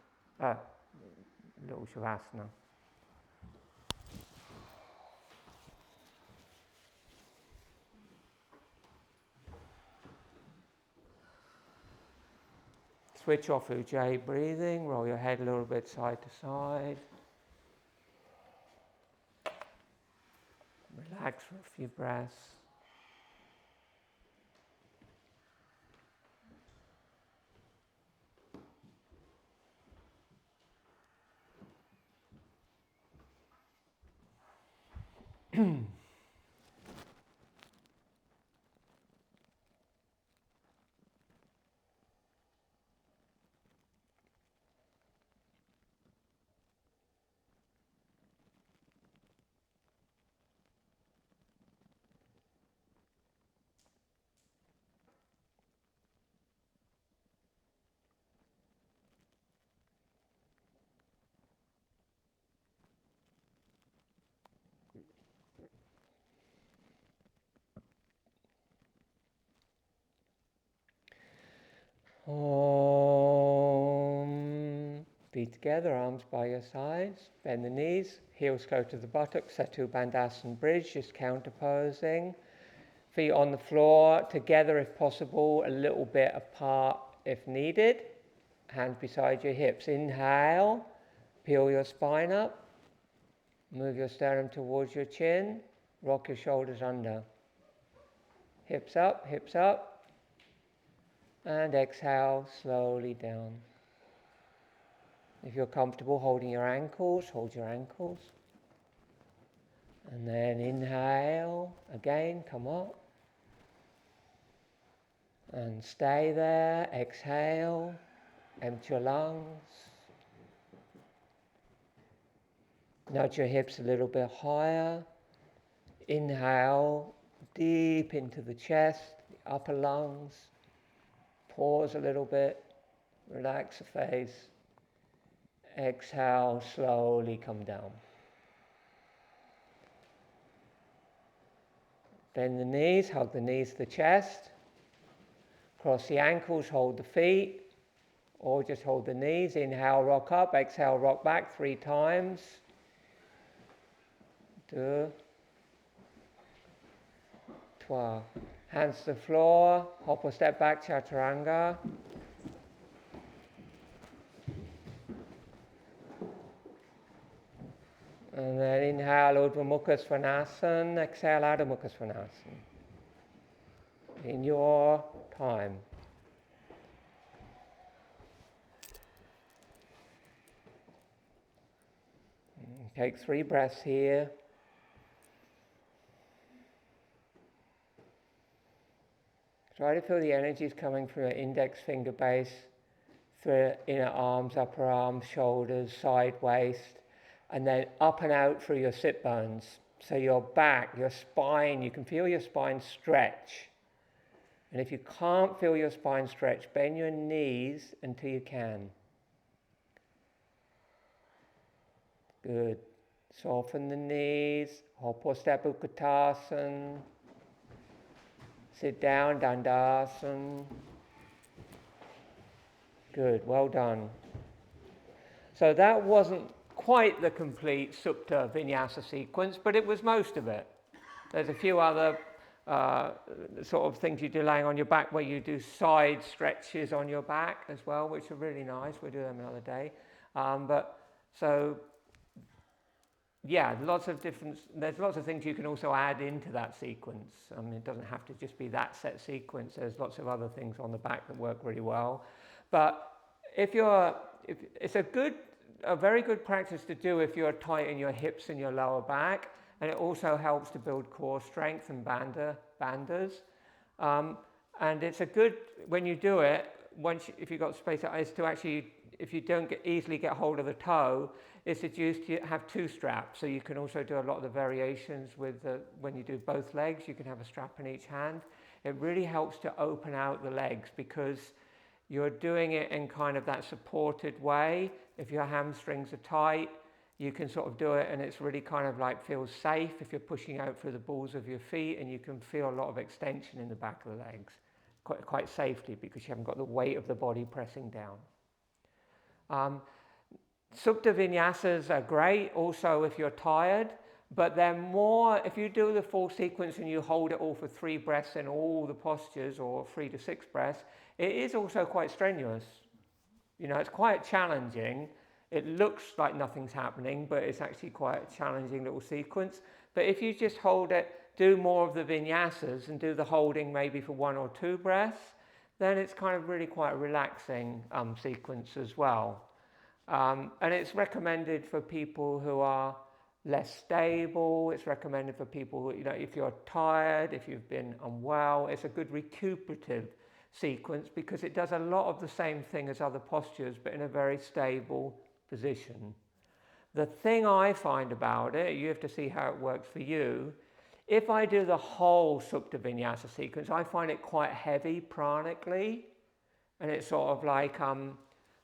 Little Shavasana. Switch off Ujjayi breathing, roll your head a little bit side to side. Relax for a few breaths. Om. Feet together, arms by your sides. Bend the knees, heels close to the buttocks, Setu Bandhasan Bridge, just counterposing. Feet on the floor, together if possible, a little bit apart if needed. Hands beside your hips. Inhale, peel your spine up. Move your sternum towards your chin. Rock your shoulders under. Hips up, hips up. And exhale, slowly down. If you're comfortable holding your ankles, hold your ankles. And then inhale, again, come up. And stay there, exhale, empty your lungs. Nudge your hips a little bit higher. Inhale, deep into the chest, the upper lungs. Pause a little bit, relax the face. Exhale, slowly come down. Bend the knees, hug the knees to the chest. Cross the ankles, hold the feet, or just hold the knees. Inhale, rock up. Exhale, rock back 3 times. 2, 3. Hands to the floor, hop or step back, chaturanga. And then inhale, Urdhva Mukha Svanasana. Exhale, Adho Mukha Svanasana. In your time. Take 3 breaths here. Try to feel the energies coming from your index finger base, through inner arms, upper arms, shoulders, side waist, and then up and out through your sit bones. So your back, your spine, you can feel your spine stretch. And if you can't feel your spine stretch, bend your knees until you can. Good. Soften the knees. Hop or step Utkatasana. Sit down, Dandasana. Good, well done. So that wasn't quite the complete Supta Vinyasa sequence, but it was most of it. There's a few other sort of things you do laying on your back where you do side stretches on your back as well, which are really nice. We'll do them another day. Yeah, there's lots of things you can also add into that sequence. I mean, it doesn't have to just be that set sequence. There's lots of other things on the back that work really well. But if it's a very good practice to do if you're tight in your hips and your lower back, and it also helps to build core strength and bandhas. And it's a good, when you do it, if you've got space, is to actually, if you don't easily get hold of the toe, is to have 2 straps. So you can also do a lot of the variations when you do both legs, you can have a strap in each hand. It really helps to open out the legs because you're doing it in kind of that supported way. If your hamstrings are tight, you can sort of do it and it's really kind of like feels safe if you're pushing out through the balls of your feet, and you can feel a lot of extension in the back of the legs quite safely because you haven't got the weight of the body pressing down. Supta Vinyasas are great also if you're tired, but they're more, if you do the full sequence and you hold it all for 3 breaths in all the postures, or 3 to 6 breaths, it is also quite strenuous. You know, it's quite challenging. It looks like nothing's happening, but it's actually quite a challenging little sequence. But if you just hold it, do more of the vinyasas and do the holding maybe for 1 or 2 breaths, then it's kind of really quite a relaxing sequence as well. And it's recommended for people who are less stable. It's recommended for people who, you know, if you're tired, if you've been unwell, it's a good recuperative sequence because it does a lot of the same thing as other postures, but in a very stable position. The thing I find about it, you have to see how it works for you. If I do the whole Supta Vinyasa sequence, I find it quite heavy pranically, and it's sort of like,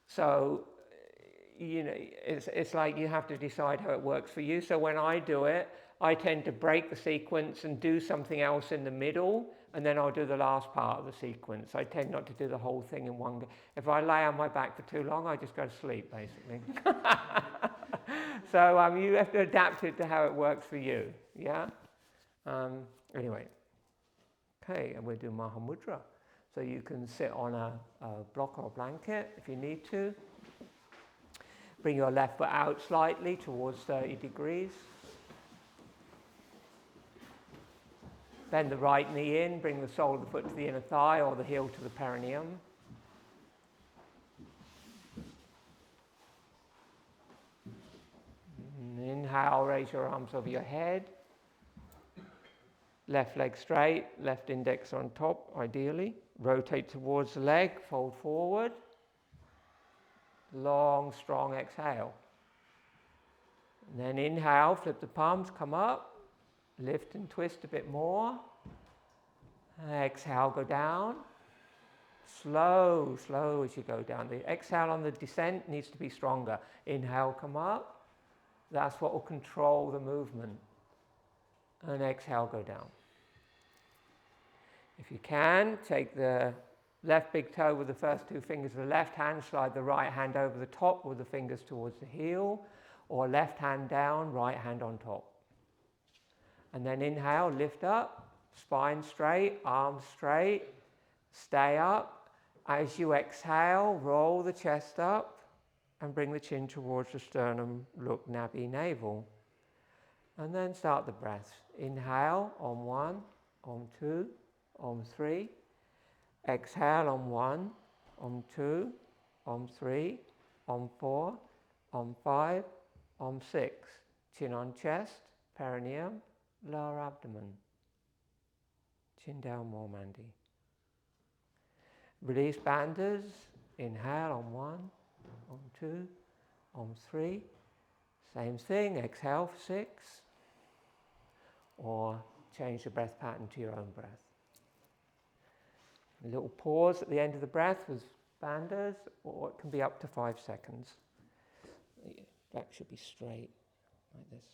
so, you know, it's like you have to decide how it works for you. So when I do it, I tend to break the sequence and do something else in the middle, and then I'll do the last part of the sequence. I tend not to do the whole thing in one go. If I lay on my back for too long, I just go to sleep, basically. So you have to adapt it to how it works for you, yeah? Anyway. Okay, and we'll do Mahamudra. So you can sit on a block or a blanket if you need to. Bring your left foot out slightly towards 30 degrees. Bend the right knee in, bring the sole of the foot to the inner thigh or the heel to the perineum. And inhale, raise your arms over your head. Left leg straight, left index on top, ideally. Rotate towards the leg, fold forward. Long, strong exhale. And then inhale, flip the palms, come up. Lift and twist a bit more. Exhale, go down. Slow, slow as you go down. The exhale on the descent needs to be stronger. Inhale, come up. That's what will control the movement. And exhale, go down. If you can, take the left big toe with the first two fingers of the left hand, slide the right hand over the top with the fingers towards the heel, or left hand down, right hand on top. And then inhale, lift up, spine straight, arms straight, stay up. As you exhale, roll the chest up and bring the chin towards the sternum, look nabi navel. And then start the breath. Inhale on 1, on 2, on 3. Exhale on 1, on 2, on 3, on 4, on 5, on 6. Chin on chest, perineum, lower abdomen. Chin down more, Mandy. Release bandhas. Inhale on 1, on 2, on 3. Same thing, exhale for 6. Or change the breath pattern to your own breath. A little pause at the end of the breath with bandhas, or it can be up to 5 seconds. Back should be straight, like this.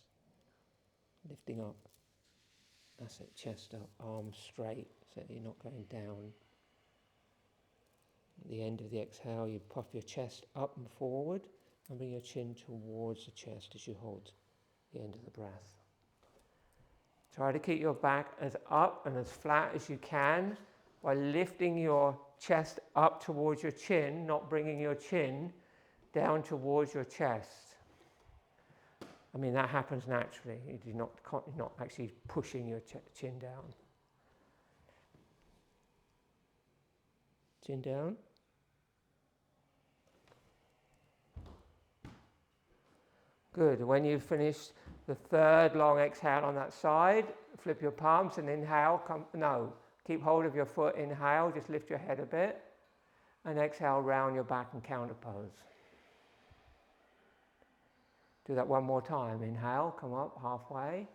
Lifting up. That's it, chest up, arms straight, so that you're not going down. At the end of the exhale, you puff your chest up and forward, and bring your chin towards the chest as you hold the end of the breath. Try to keep your back as up and as flat as you can by lifting your chest up towards your chin, not bringing your chin down towards your chest. I mean, that happens naturally. You're not actually pushing your chin down. Chin down. Good. When you've finished the third long exhale on that side, flip your palms and inhale. Keep hold of your foot. Inhale, just lift your head a bit. And exhale, round your back and counter pose. Do that one more time. Inhale, come up halfway.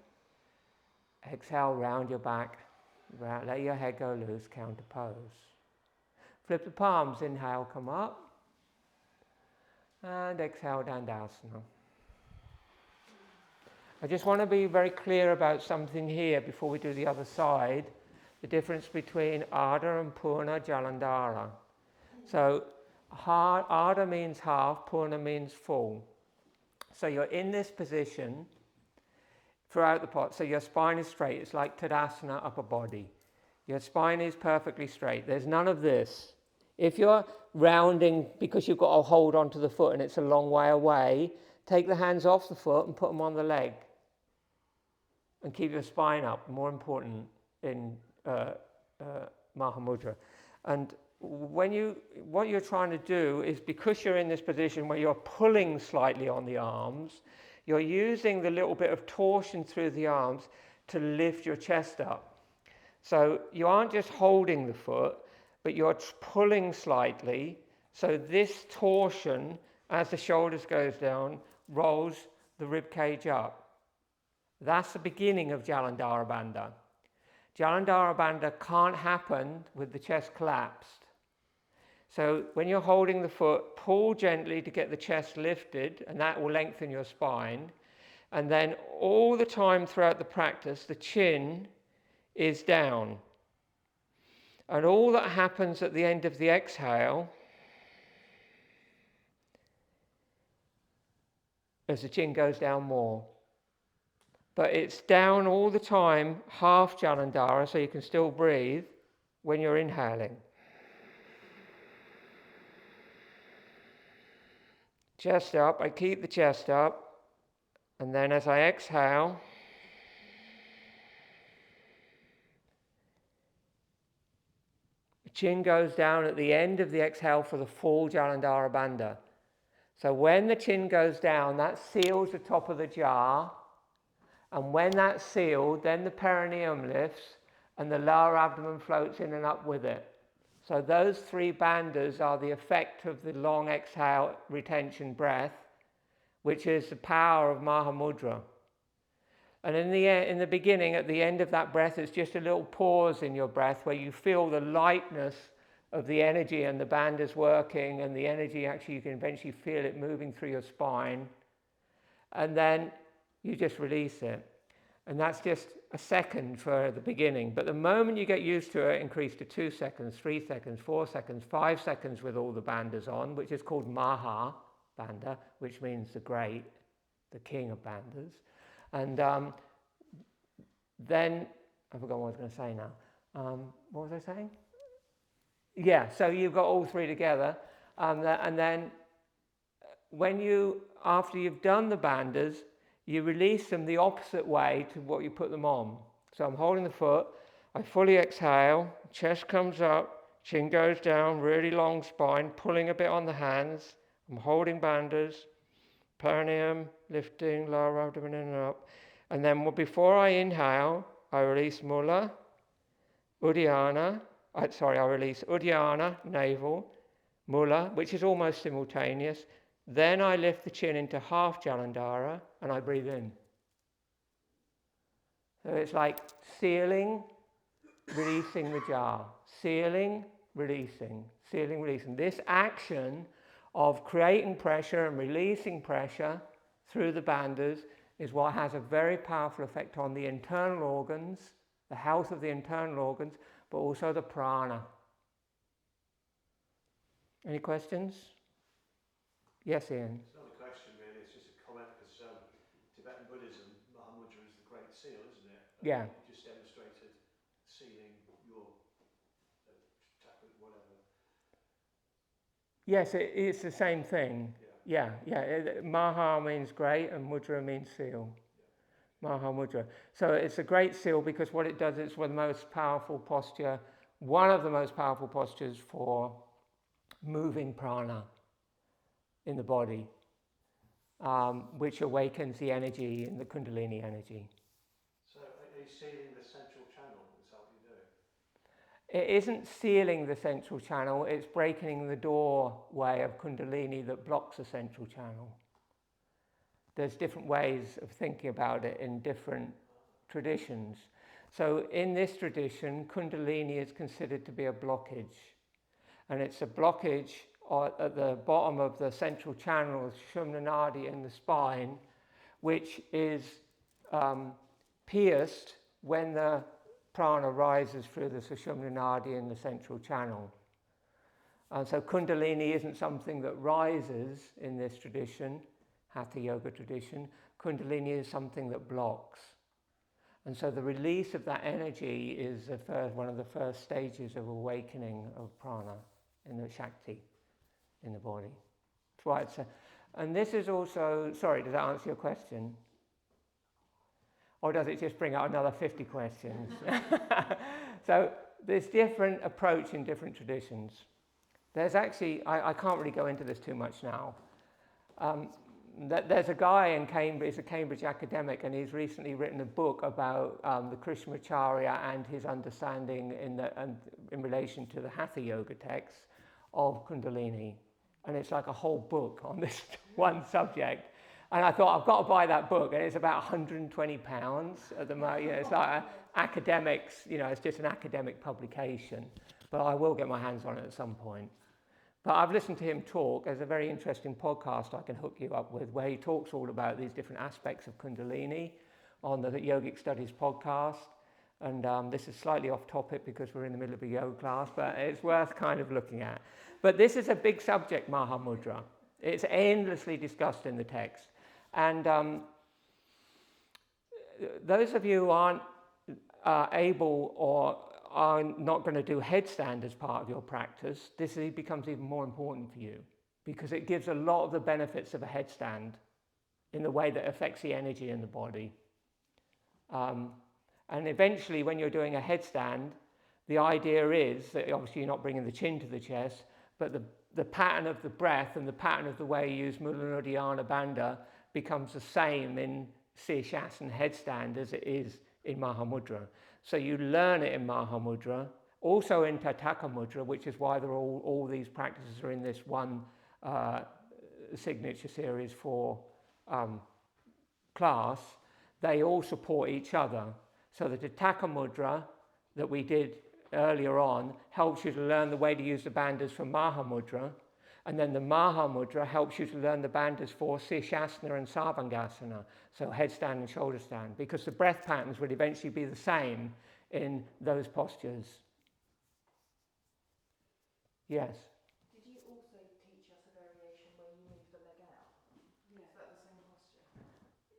Exhale, round your back. Let your head go loose, counter pose. Flip the palms. Inhale, come up. And exhale, Dandasana. I just want to be very clear about something here before we do the other side. The difference between Ardha and Purna Jalandhara. So Ardha means half, Purna means full. So you're in this position throughout the pot. So your spine is straight. It's like Tadasana, upper body. Your spine is perfectly straight. There's none of this. If you're rounding because you've got to hold onto the foot and it's a long way away, take the hands off the foot and put them on the leg. And keep your spine up, more important in Mahamudra. And what you're trying to do is, because you're in this position where you're pulling slightly on the arms, you're using the little bit of torsion through the arms to lift your chest up. So you aren't just holding the foot, but you're pulling slightly. So this torsion, as the shoulders goes down, rolls the rib cage up. That's the beginning of Jalandhara Bandha. Jalandhara Bandha can't happen with the chest collapsed. So when you're holding the foot, pull gently to get the chest lifted, and that will lengthen your spine. And then all the time throughout the practice, the chin is down. And all that happens at the end of the exhale, as the chin goes down more, but it's down all the time, half Jalandhara, so you can still breathe when you're inhaling. Chest up, I keep the chest up, and then as I exhale, the chin goes down at the end of the exhale for the full Jalandhara Bandha. So when the chin goes down, that seals the top of the jar, and when that's sealed, then the perineum lifts and the lower abdomen floats in and up with it. So those three bandhas are the effect of the long exhale retention breath, which is the power of Mahamudra. And in the beginning, at the end of that breath, it's just a little pause in your breath where you feel the lightness of the energy and the bandhas working, and the energy actually, you can eventually feel it moving through your spine. And then you just release it. And that's just a second for the beginning. But the moment you get used to it, increase to 2 seconds, 3 seconds, 4 seconds, 5 seconds with all the bandhas on, which is called Maha Bandha, which means the great, the king of bandhas. And then, I forgot what I was going to say now. What was I saying? Yeah, so you've got all three together. And then after you've done the bandhas, you release them the opposite way to what you put them on. So I'm holding the foot, I fully exhale, chest comes up, chin goes down, really long spine, pulling a bit on the hands. I'm holding bandhas, perineum, lifting, lower abdomen in and up. And then before I inhale, I release Mula, Uddiyana, I release Uddiyana, navel, Mula, which is almost simultaneous. Then I lift the chin into half Jalandhara and I breathe in. So it's like sealing, releasing the jar. Sealing, releasing. Sealing, releasing. This action of creating pressure and releasing pressure through the bandhas is what has a very powerful effect on the internal organs, the health of the internal organs, but also the prana. Any questions? Yes, Ian. It's not a question really, it's just a comment because Tibetan Buddhism, Mahamudra is the great seal, isn't it? Yeah. You just demonstrated sealing your chakra, whatever. Yes, it's the same thing. Yeah. Maha means great and Mudra means seal. Yeah. Maha Mudra. So it's a great seal because what it does, it's one of the most powerful posture, one of the most powerful postures for moving prana in the body, which awakens the energy in the Kundalini energy. So are you sealing the central channel? Is that what you're doing? It isn't sealing the central channel, it's breaking the doorway of Kundalini that blocks the central channel. There's different ways of thinking about it in different traditions. So in this tradition, Kundalini is considered to be a blockage. And it's a blockage at the bottom of the central channel, Sushumna Nadi in the spine, which is pierced when the prana rises through the Sushumna Nadi in the central channel. And so Kundalini isn't something that rises in this tradition, Hatha Yoga tradition. Kundalini is something that blocks. And so the release of that energy is one of the first stages of awakening of prana in the Shakti in the body. That's why it's and this is also, sorry, does that answer your question? Or does it just bring out another 50 questions? So there's different approach in different traditions. There's actually, I can't really go into this too much now. There's a guy in Cambridge, he's a Cambridge academic, and he's recently written a book about the Krishnamacharya and his understanding in relation to the Hatha Yoga texts of Kundalini. And it's like a whole book on this one subject. And I thought, I've got to buy that book, and it's about £120 at the moment. It's like academics, it's just an academic publication. But I will get my hands on it at some point. But I've listened to him talk. There's a very interesting podcast I can hook you up with where he talks all about these different aspects of Kundalini on the Yogic Studies podcast. And this is slightly off topic because we're in the middle of a yoga class, but it's worth kind of looking at. But this is a big subject, Mahamudra. It's endlessly discussed in the text. And those of you who aren't able or are not going to do headstand as part of your practice, this becomes even more important for you because it gives a lot of the benefits of a headstand in the way that affects the energy in the body. And eventually, when you're doing a headstand, the idea is that obviously you're not bringing the chin to the chest, but the pattern of the breath and the pattern of the way you use Mula Nudiyana Bandha becomes the same in Sirsasana headstand as it is in Mahamudra. So you learn it in Mahamudra, also in Tataka Mudra, which is why all these practices are in this one signature series for class. They all support each other. So the Tataka Mudra that we did earlier on helps you to learn the way to use the bandhas for Mahamudra, and then the Mahamudra helps you to learn the bandhas for Sirsasana and Sarvangasana, so headstand and shoulder stand, because the breath patterns would eventually be the same in those postures. Yes? Did you also teach us a variation where you move the leg out? Yeah. Is that the same posture?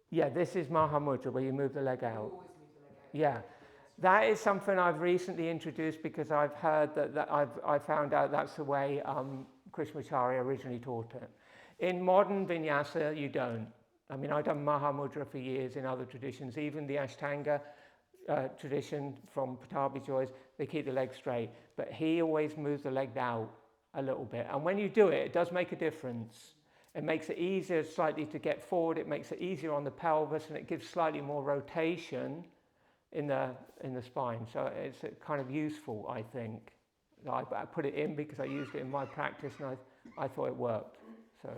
Yeah, this is Mahamudra, where you move the leg out. You always move the leg out. Yeah. That is something I've recently introduced because I've heard that I found out that's the way Krishnamacharya originally taught it. In modern Vinyasa, you don't. I mean, I've done Mahamudra for years in other traditions, even the Ashtanga tradition from Patabi Joys, they keep the leg straight. But he always moves the leg out a little bit. And when you do it, it does make a difference. It makes it easier slightly to get forward, it makes it easier on the pelvis, and it gives slightly more rotation in the spine, so it's kind of useful, I think. I put it in because I used it in my practice, and I thought it worked. So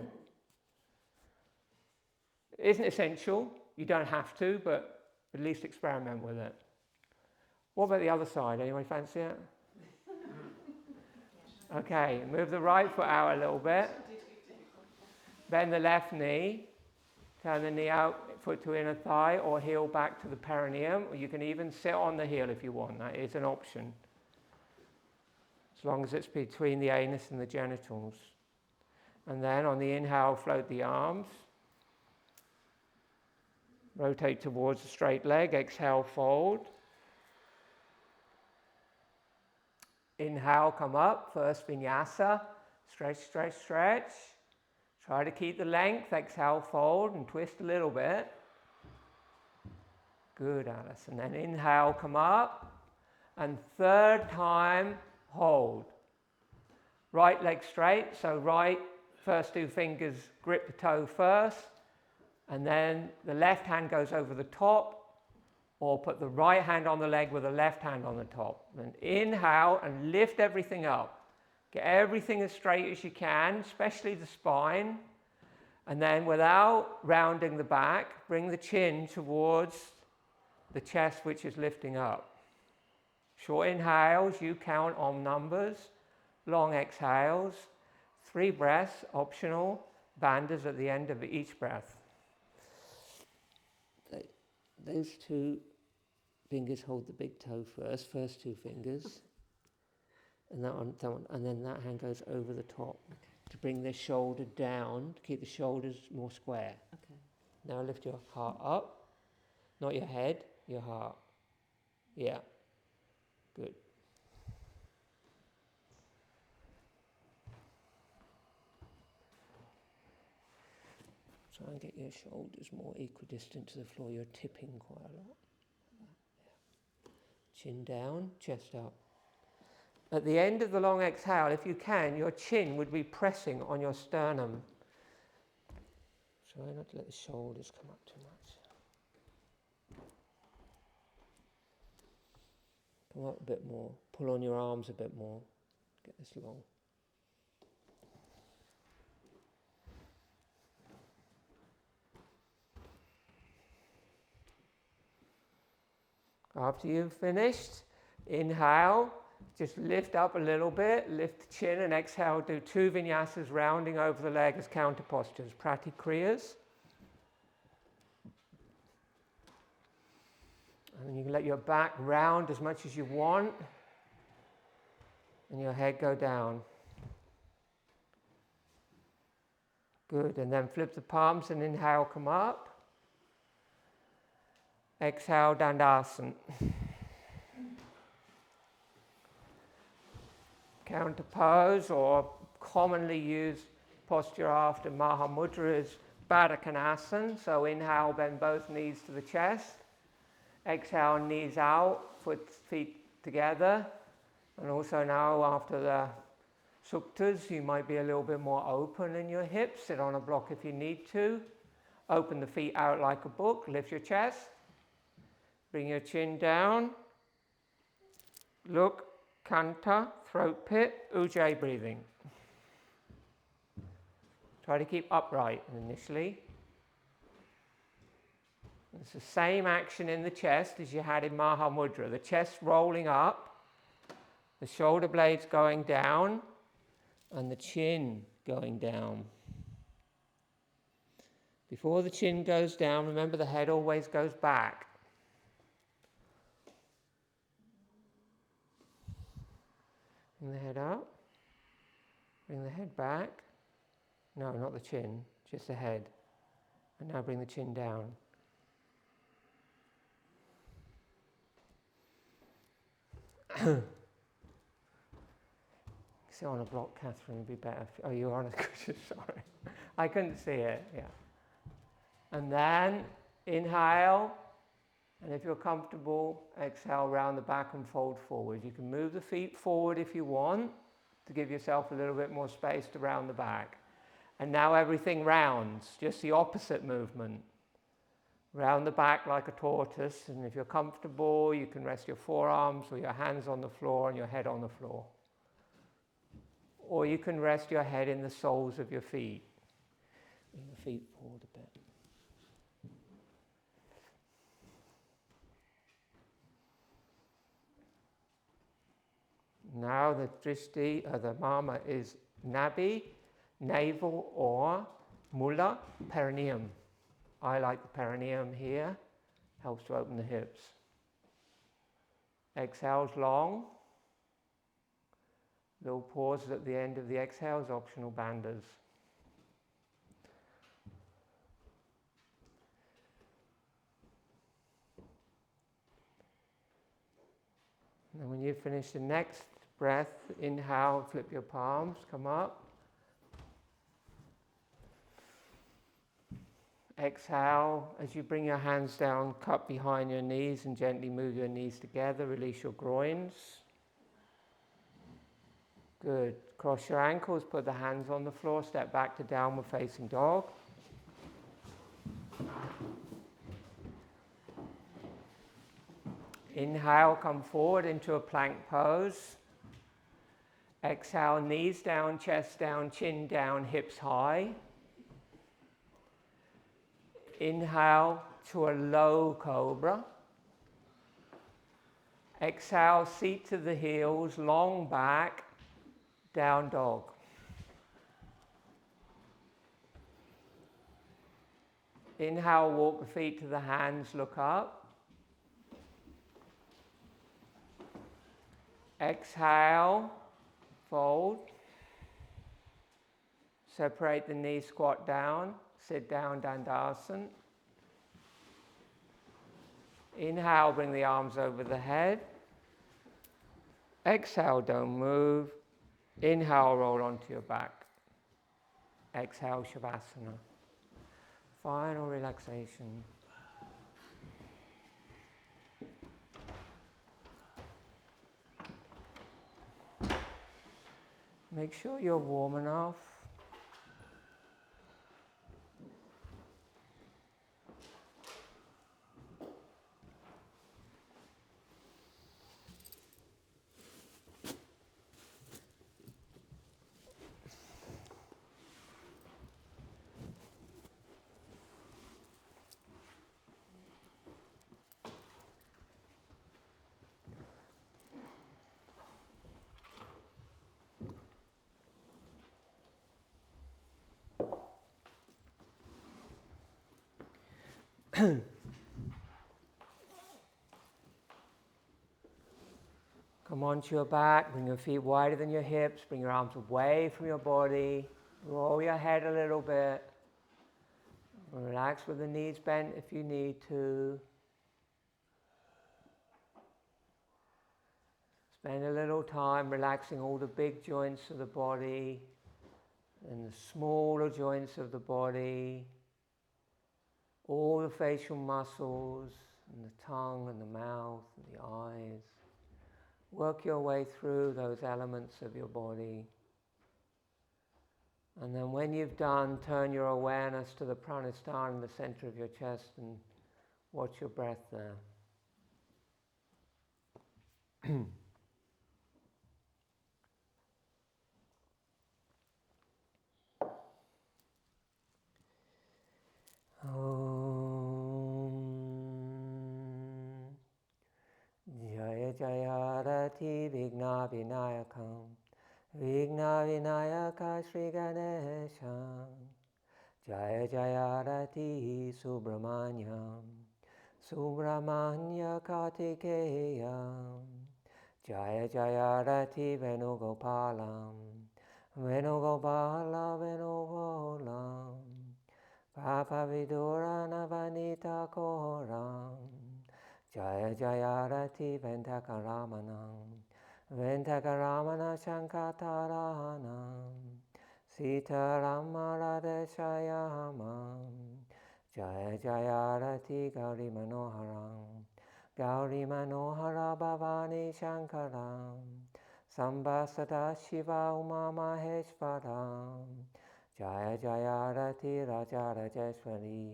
it isn't essential. You don't have to, but at least experiment with it. What about the other side? Anyone fancy it? Okay, move the right foot out a little bit. Bend the left knee. Turn the knee out, foot to inner thigh, or heel back to the perineum, or you can even sit on the heel if you want. That is an option, as long as it's between the anus and the genitals. And then on the inhale, float the arms. Rotate towards the straight leg. Exhale, fold. Inhale, come up. First vinyasa. Stretch, stretch, stretch. Try to keep the length, exhale, fold, and twist a little bit. Good, Alice. And then inhale, come up. And third time, hold. Right leg straight, so right, first two fingers grip the toe first, and then the left hand goes over the top, or put the right hand on the leg with the left hand on the top. Then inhale and lift everything up. Get everything as straight as you can, especially the spine. And then without rounding the back, bring the chin towards the chest, which is lifting up. Short inhales, you count on numbers. Long exhales, 3 breaths, optional. Bandhas at the end of each breath. Those two fingers hold the big toe first 2 fingers. And that one, and then that hand goes over the top to bring the shoulder down, to keep the shoulders more square. Okay. Now lift your heart up, not your head, your heart. Yeah, good. Try and get your shoulders more equidistant to the floor. You're tipping quite a lot. Yeah. Chin down, chest up. At the end of the long exhale, if you can, your chin would be pressing on your sternum. Try not to let the shoulders come up too much. Come up a bit more. Pull on your arms a bit more. Get this long. After you've finished, inhale. Just lift up a little bit, lift the chin, and exhale. Do 2 vinyasas rounding over the leg as counter postures, pratikriyas. And you can let your back round as much as you want, and your head go down. Good, and then flip the palms and inhale, come up. Exhale, Dandasana. Counter pose, or commonly used posture after Mahamudra, is Baddha Konasana. So inhale, bend both knees to the chest. Exhale, knees out, feet together. And also now after the suktas, you might be a little bit more open in your hips. Sit on a block if you need to. Open the feet out like a book. Lift your chest. Bring your chin down. Look, Kanta, throat pit, Ujjayi breathing. Try to keep upright initially. It's the same action in the chest as you had in Mahamudra. The chest rolling up, the shoulder blades going down, and the chin going down. Before the chin goes down, remember the head always goes back. Bring the head up. Bring the head back. No, not the chin, just the head. And now bring the chin down. Sit on a block, Catherine, would be better. Oh, you're on a cushion, sorry. I couldn't see it, yeah. And then inhale, and if you're comfortable, exhale, round the back and fold forward. You can move the feet forward if you want to give yourself a little bit more space to round the back. And now everything rounds, just the opposite movement. Round the back like a tortoise, and if you're comfortable, you can rest your forearms or your hands on the floor and your head on the floor. Or you can rest your head in the soles of your feet. Bring the feet forward a bit. Now the drishti, the mama is nabi, navel, or mula, perineum. I like the perineum here, helps to open the hips. Exhales long. Little pauses at the end of the exhales, optional bandhas. And when you finish the next breath, inhale, flip your palms, come up. Exhale, as you bring your hands down, cup behind your knees and gently move your knees together, release your groins. Good. Cross your ankles, put the hands on the floor, step back to downward facing dog. Inhale, come forward into a plank pose. Exhale, knees down, chest down, chin down, hips high. Inhale to a low cobra. Exhale, seat to the heels, long back, down dog. Inhale, walk the feet to the hands, look up. Exhale, fold. Separate the knees, squat down, sit down, Dandasana. Inhale, bring the arms over the head. Exhale, don't move. Inhale, roll onto your back. Exhale, Shavasana. Final relaxation. Make sure you're warm enough. Come onto your back, bring your feet wider than your hips, bring your arms away from your body, roll your head a little bit, relax with the knees bent if you need to. Spend a little time relaxing all the big joints of the body and the smaller joints of the body, all the facial muscles and the tongue and the mouth and the eyes. Work your way through those elements of your body. And then when you've done, turn your awareness to the pranasthana in the center of your chest and watch your breath there. Om Jaya Jaya Rati Vigna Vinayakam Vigna Vinayaka Sri Ganesham Jaya Jaya Rati Subramanyam Subramanya Kartikeyam Jaya Jaya Rati Venugopalam Venugopala Venugopalam Papa Vidura Navanita Koram Jaya Jaya Rati Ventakaramanam Ventakaramana Shankataranam Sita Rama Radeshayamam Jaya Jaya Rati Gauri Manoharam Gauri Manohara Bhavani Shankaram Sambasada Shiva Uma Maheshwaram Jaya Jaya Rati Raja Rajeshwari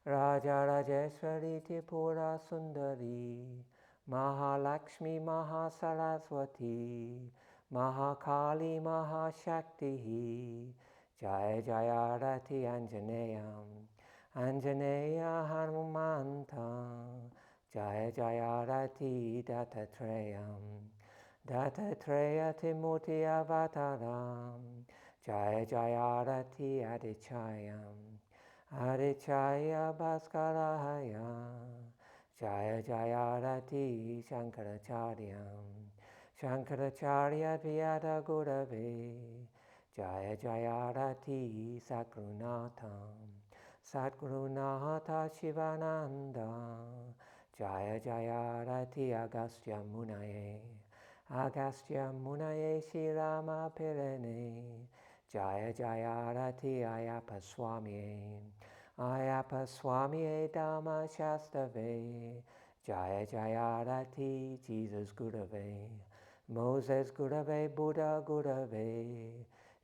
Raja Rajeshwari Tripura Sundari Mahalakshmi Mahasaraswati Mahakali Mahashakti Jaya Jaya Rati Anjaneyam Anjaneya Hanumanta Jaya Jaya Rati Dattatreyam Dattatreya Timurti Avataram Jaya Jaya Rati Adichayam Adichaya Bhaskaraya Jaya Jaya Rati Shankaracharyam Shankaracharya Vyada Gurave Jaya Jaya Rati Sakrunatham Satgurunatha Shivananda Jaya Jaya Rati Agastya Munaye Agastya Munaye Shirama Pirene Jaya Jaya Rati Ayapa Swami Ayapa Swami Dhamma Shastave Jaya Jaya Rati Jesus Gurave Moses Gurave Buddha Gurave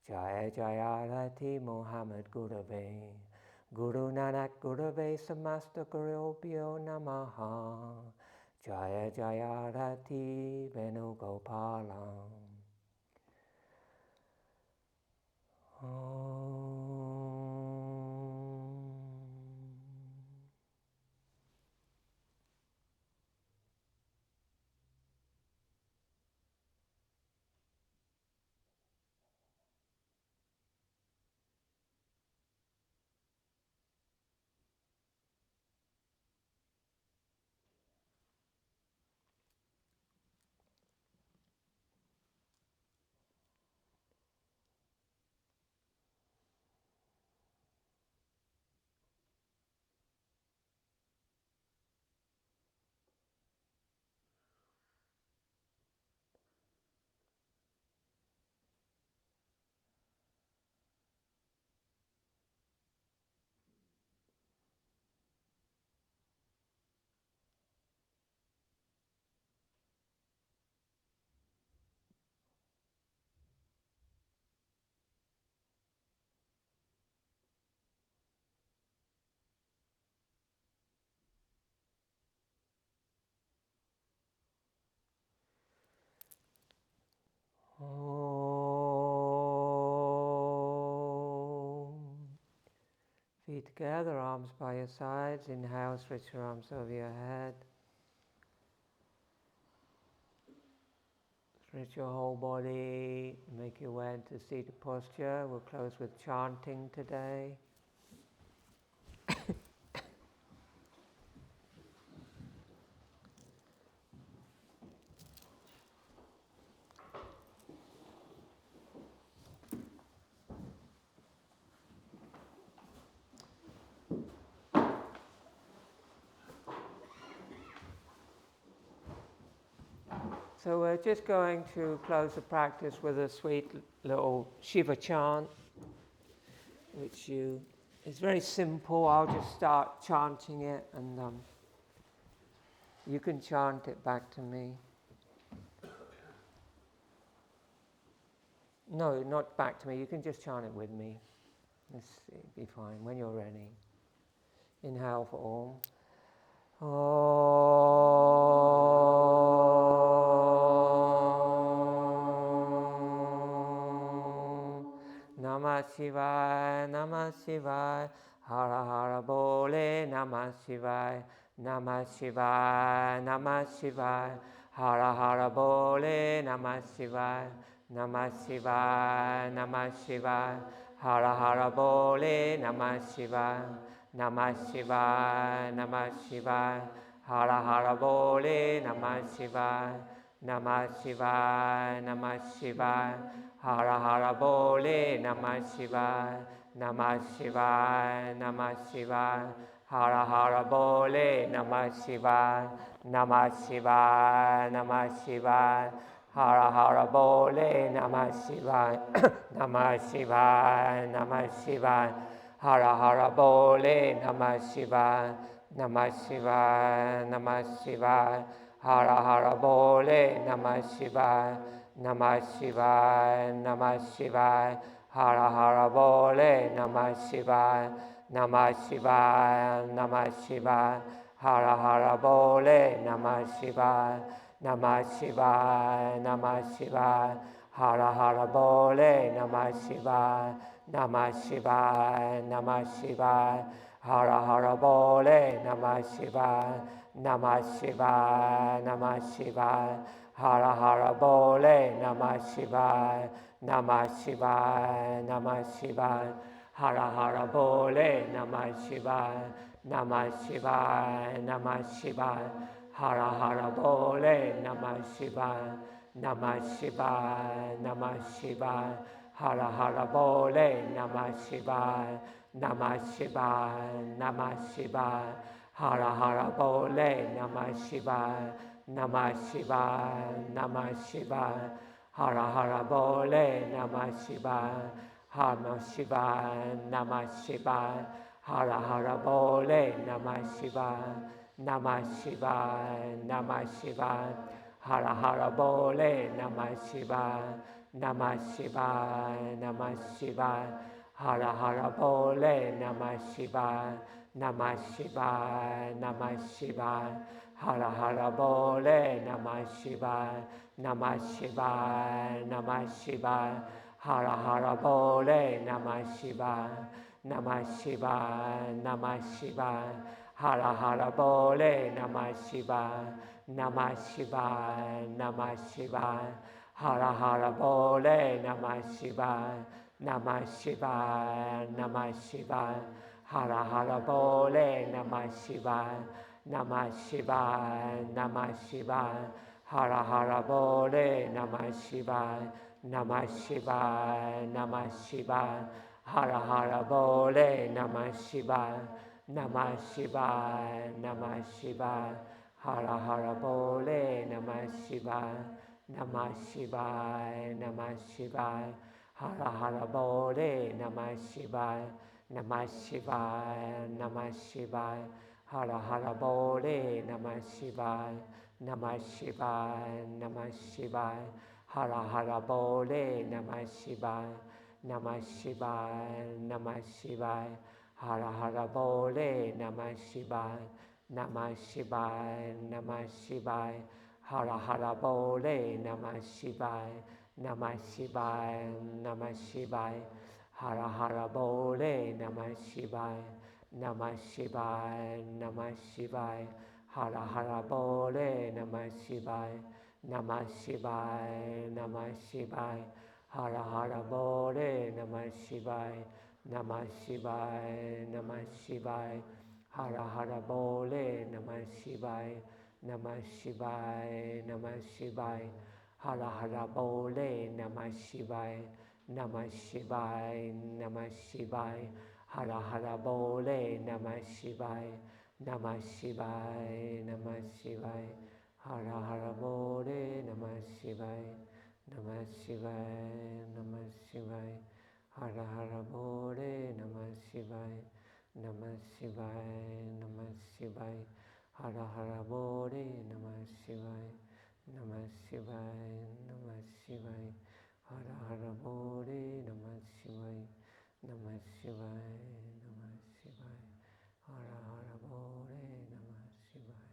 Jaya Jaya Rati Muhammad Gurave Guru Nanak Gurave Samasta Gurubhyo Namaha Jaya Jaya Rati Venugopalam Feet together, arms by your sides. Inhale, stretch your arms over your head. Stretch your whole body. Make your way into seated posture. We'll close with chanting today. So we're just going to close the practice with a sweet little Shiva chant, which is very simple. I'll just start chanting it, and you can chant it back to me. No, not back to me. You can just chant it with me. It'll be fine when you're ready. Inhale for all. Namah Shivaya, Namah Shivaya, Hara Hara Bole, Namah Shivaya, Namah Shivaya, Namah Shivaya, Hara Hara Bole, Namah Shivaya, Namah Shivaya, Namah Shivaya, Hara Hara Bole, Namah Shivaya, Namah Shivaya, Namah Shivaya, Hara Hara Bole, Namah Shivaya, Namah Shivaya, Namah Shivaya, Hara Hara Bole, Namah Shivaya, Namah Shivaya, Namah Shivaya, Hara Hara Bole, Namah Shivaya, Namah Shivaya, Namah Shivaya, Hara Hara Bole, Namah Shivaya, Namah Shivaya, Namah Shivaya, Hara Hara Bole, Namah Shivaya, Namah Shivaya, Namah Shivaya, Hara Hara Bole, Namah Shivaya, Namah Shivaya, Namah Shivaya, Hara Hara Bole, Namah Shivaya, Namah Shivaya, Namah Shivaya, Hara Hara Bole, Namah Shivaya, Namah Shivaya, Namah Shivaya, Hara Hara Bole, Namah Shivaya, Namah Shivaya, Namah Shivaya, Hara Hara Bole, Namah Shivaya, Namah Shivaya, Namah Shivaya, Hara Hara Bole, Namah Shivaya, Namah Shivaya, Namah Shivaya, Hara Hara Bole, Namah Shivaya, Namah Shivaya, Namah Shivaya, Hara Hara Bole, Namah Shivaya, Namah Shivaya, Namah Shivaya, Hara Hara Bole, Namah Shivaya, Namah Shivaya, Namah Shivaya, Hara Hara Bole, Namah Shivaya, Namah Shivaya, Namah Shivaya, Hara Hara Bole, Namah Shivaya, Namah Shivaya, Namah Shivaya, Hara Hara Bole, Namah Shivaya, Namah Shivaya, Namah Shivaya, Hara Hara Bole, Namah Shivaya, Namah Shivaya, Namah Shivaya, Hara Hara Bole, Namah Shivaya, Namah Shivaya, Namah Shivaya, Hara Hara Bole, Namah Shivaya, Namah Shivaya, Namah Shivaya, Hara Hara Bole, Namah Shivaya, Namah Shivaya, Namah Shivaya, Hara Hara Bole, Namah Shivaya, Namah Shivaya, Namah Shivaya, Hara Hara Bole, Namah Shivaya, Namah Shivaya, Namah Shivaya, Hara Hara Bole, Namah Shivaya, Namah Shivaya, Namah Shivaya, Hara Hara Bole, Namah Shivaya, Namah Shivaya, Namah Shivaya, Hara Hara Bole, Namah Shivaya, Namah Shivaya, Namah Shivaya, Hara Hara Bole, Namah Shivaya, Namah Shivaya, Namah Shivaya, Hara Hara Bole, Namah Shivaya, Namah Shivaya, Namah Shivaya, Hara Hara Bole, Namah Shivaya, Namah Shivaya, Namah Shivaya, Hara Hara Bole, Namah Shivaya, Namah Shivaya, Namah Shivaya, Hara Hara Bole, Namah Shivaya, Namah Shivaya, Namah Shivaya, Hara Hara Bole, Namah Shivaya, Namah Shivaya, Namah Shivaya, Hara Hara Bole, Namah Shivaya, Namah Shivaya, Namah Shivaya, Hara Hara Bole, Namah Shivaya, Namah Shivaya, Namah Shivaya, Hara Hara Bole, Namah Shivaya, Namah Shivaya, Namah Shivaya, Hara Hara Bole, Namah Shivaya, Namah Shivaya, Namah Shivaya, Hara Hara Bole, Namah Shivaya, Namah Shivaya, Namah Shivaya, Hara Hara Bole, Namah Shivaya, Namah Shivaya, Namah Shivaya, Hara Hara Bode Namah Shivaya. Namah Shivaya. Namah Shivaya. Hara Hara Bode Namah Shivaya. Namah Shivaya. Namah Shivaya. Hara Hara Bode Namah Shivaya. Namah Shivaya. Namah Shivaya. Hara Hara Bode Namah Shivaya. Namah Shivaya. Namah Shivaya. Hara Hara Bode Namah Shivaya.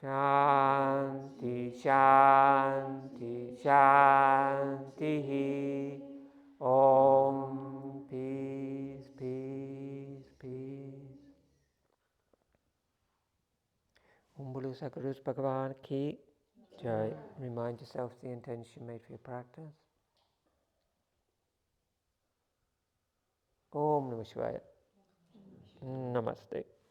Shanti, Shanti, Shanti. Om, peace, peace, peace. Om Bolu Sakarus Bhagavan Ki Jai. Remind yourself the intention made for your practice. Om Namah Shivaya. Namaste.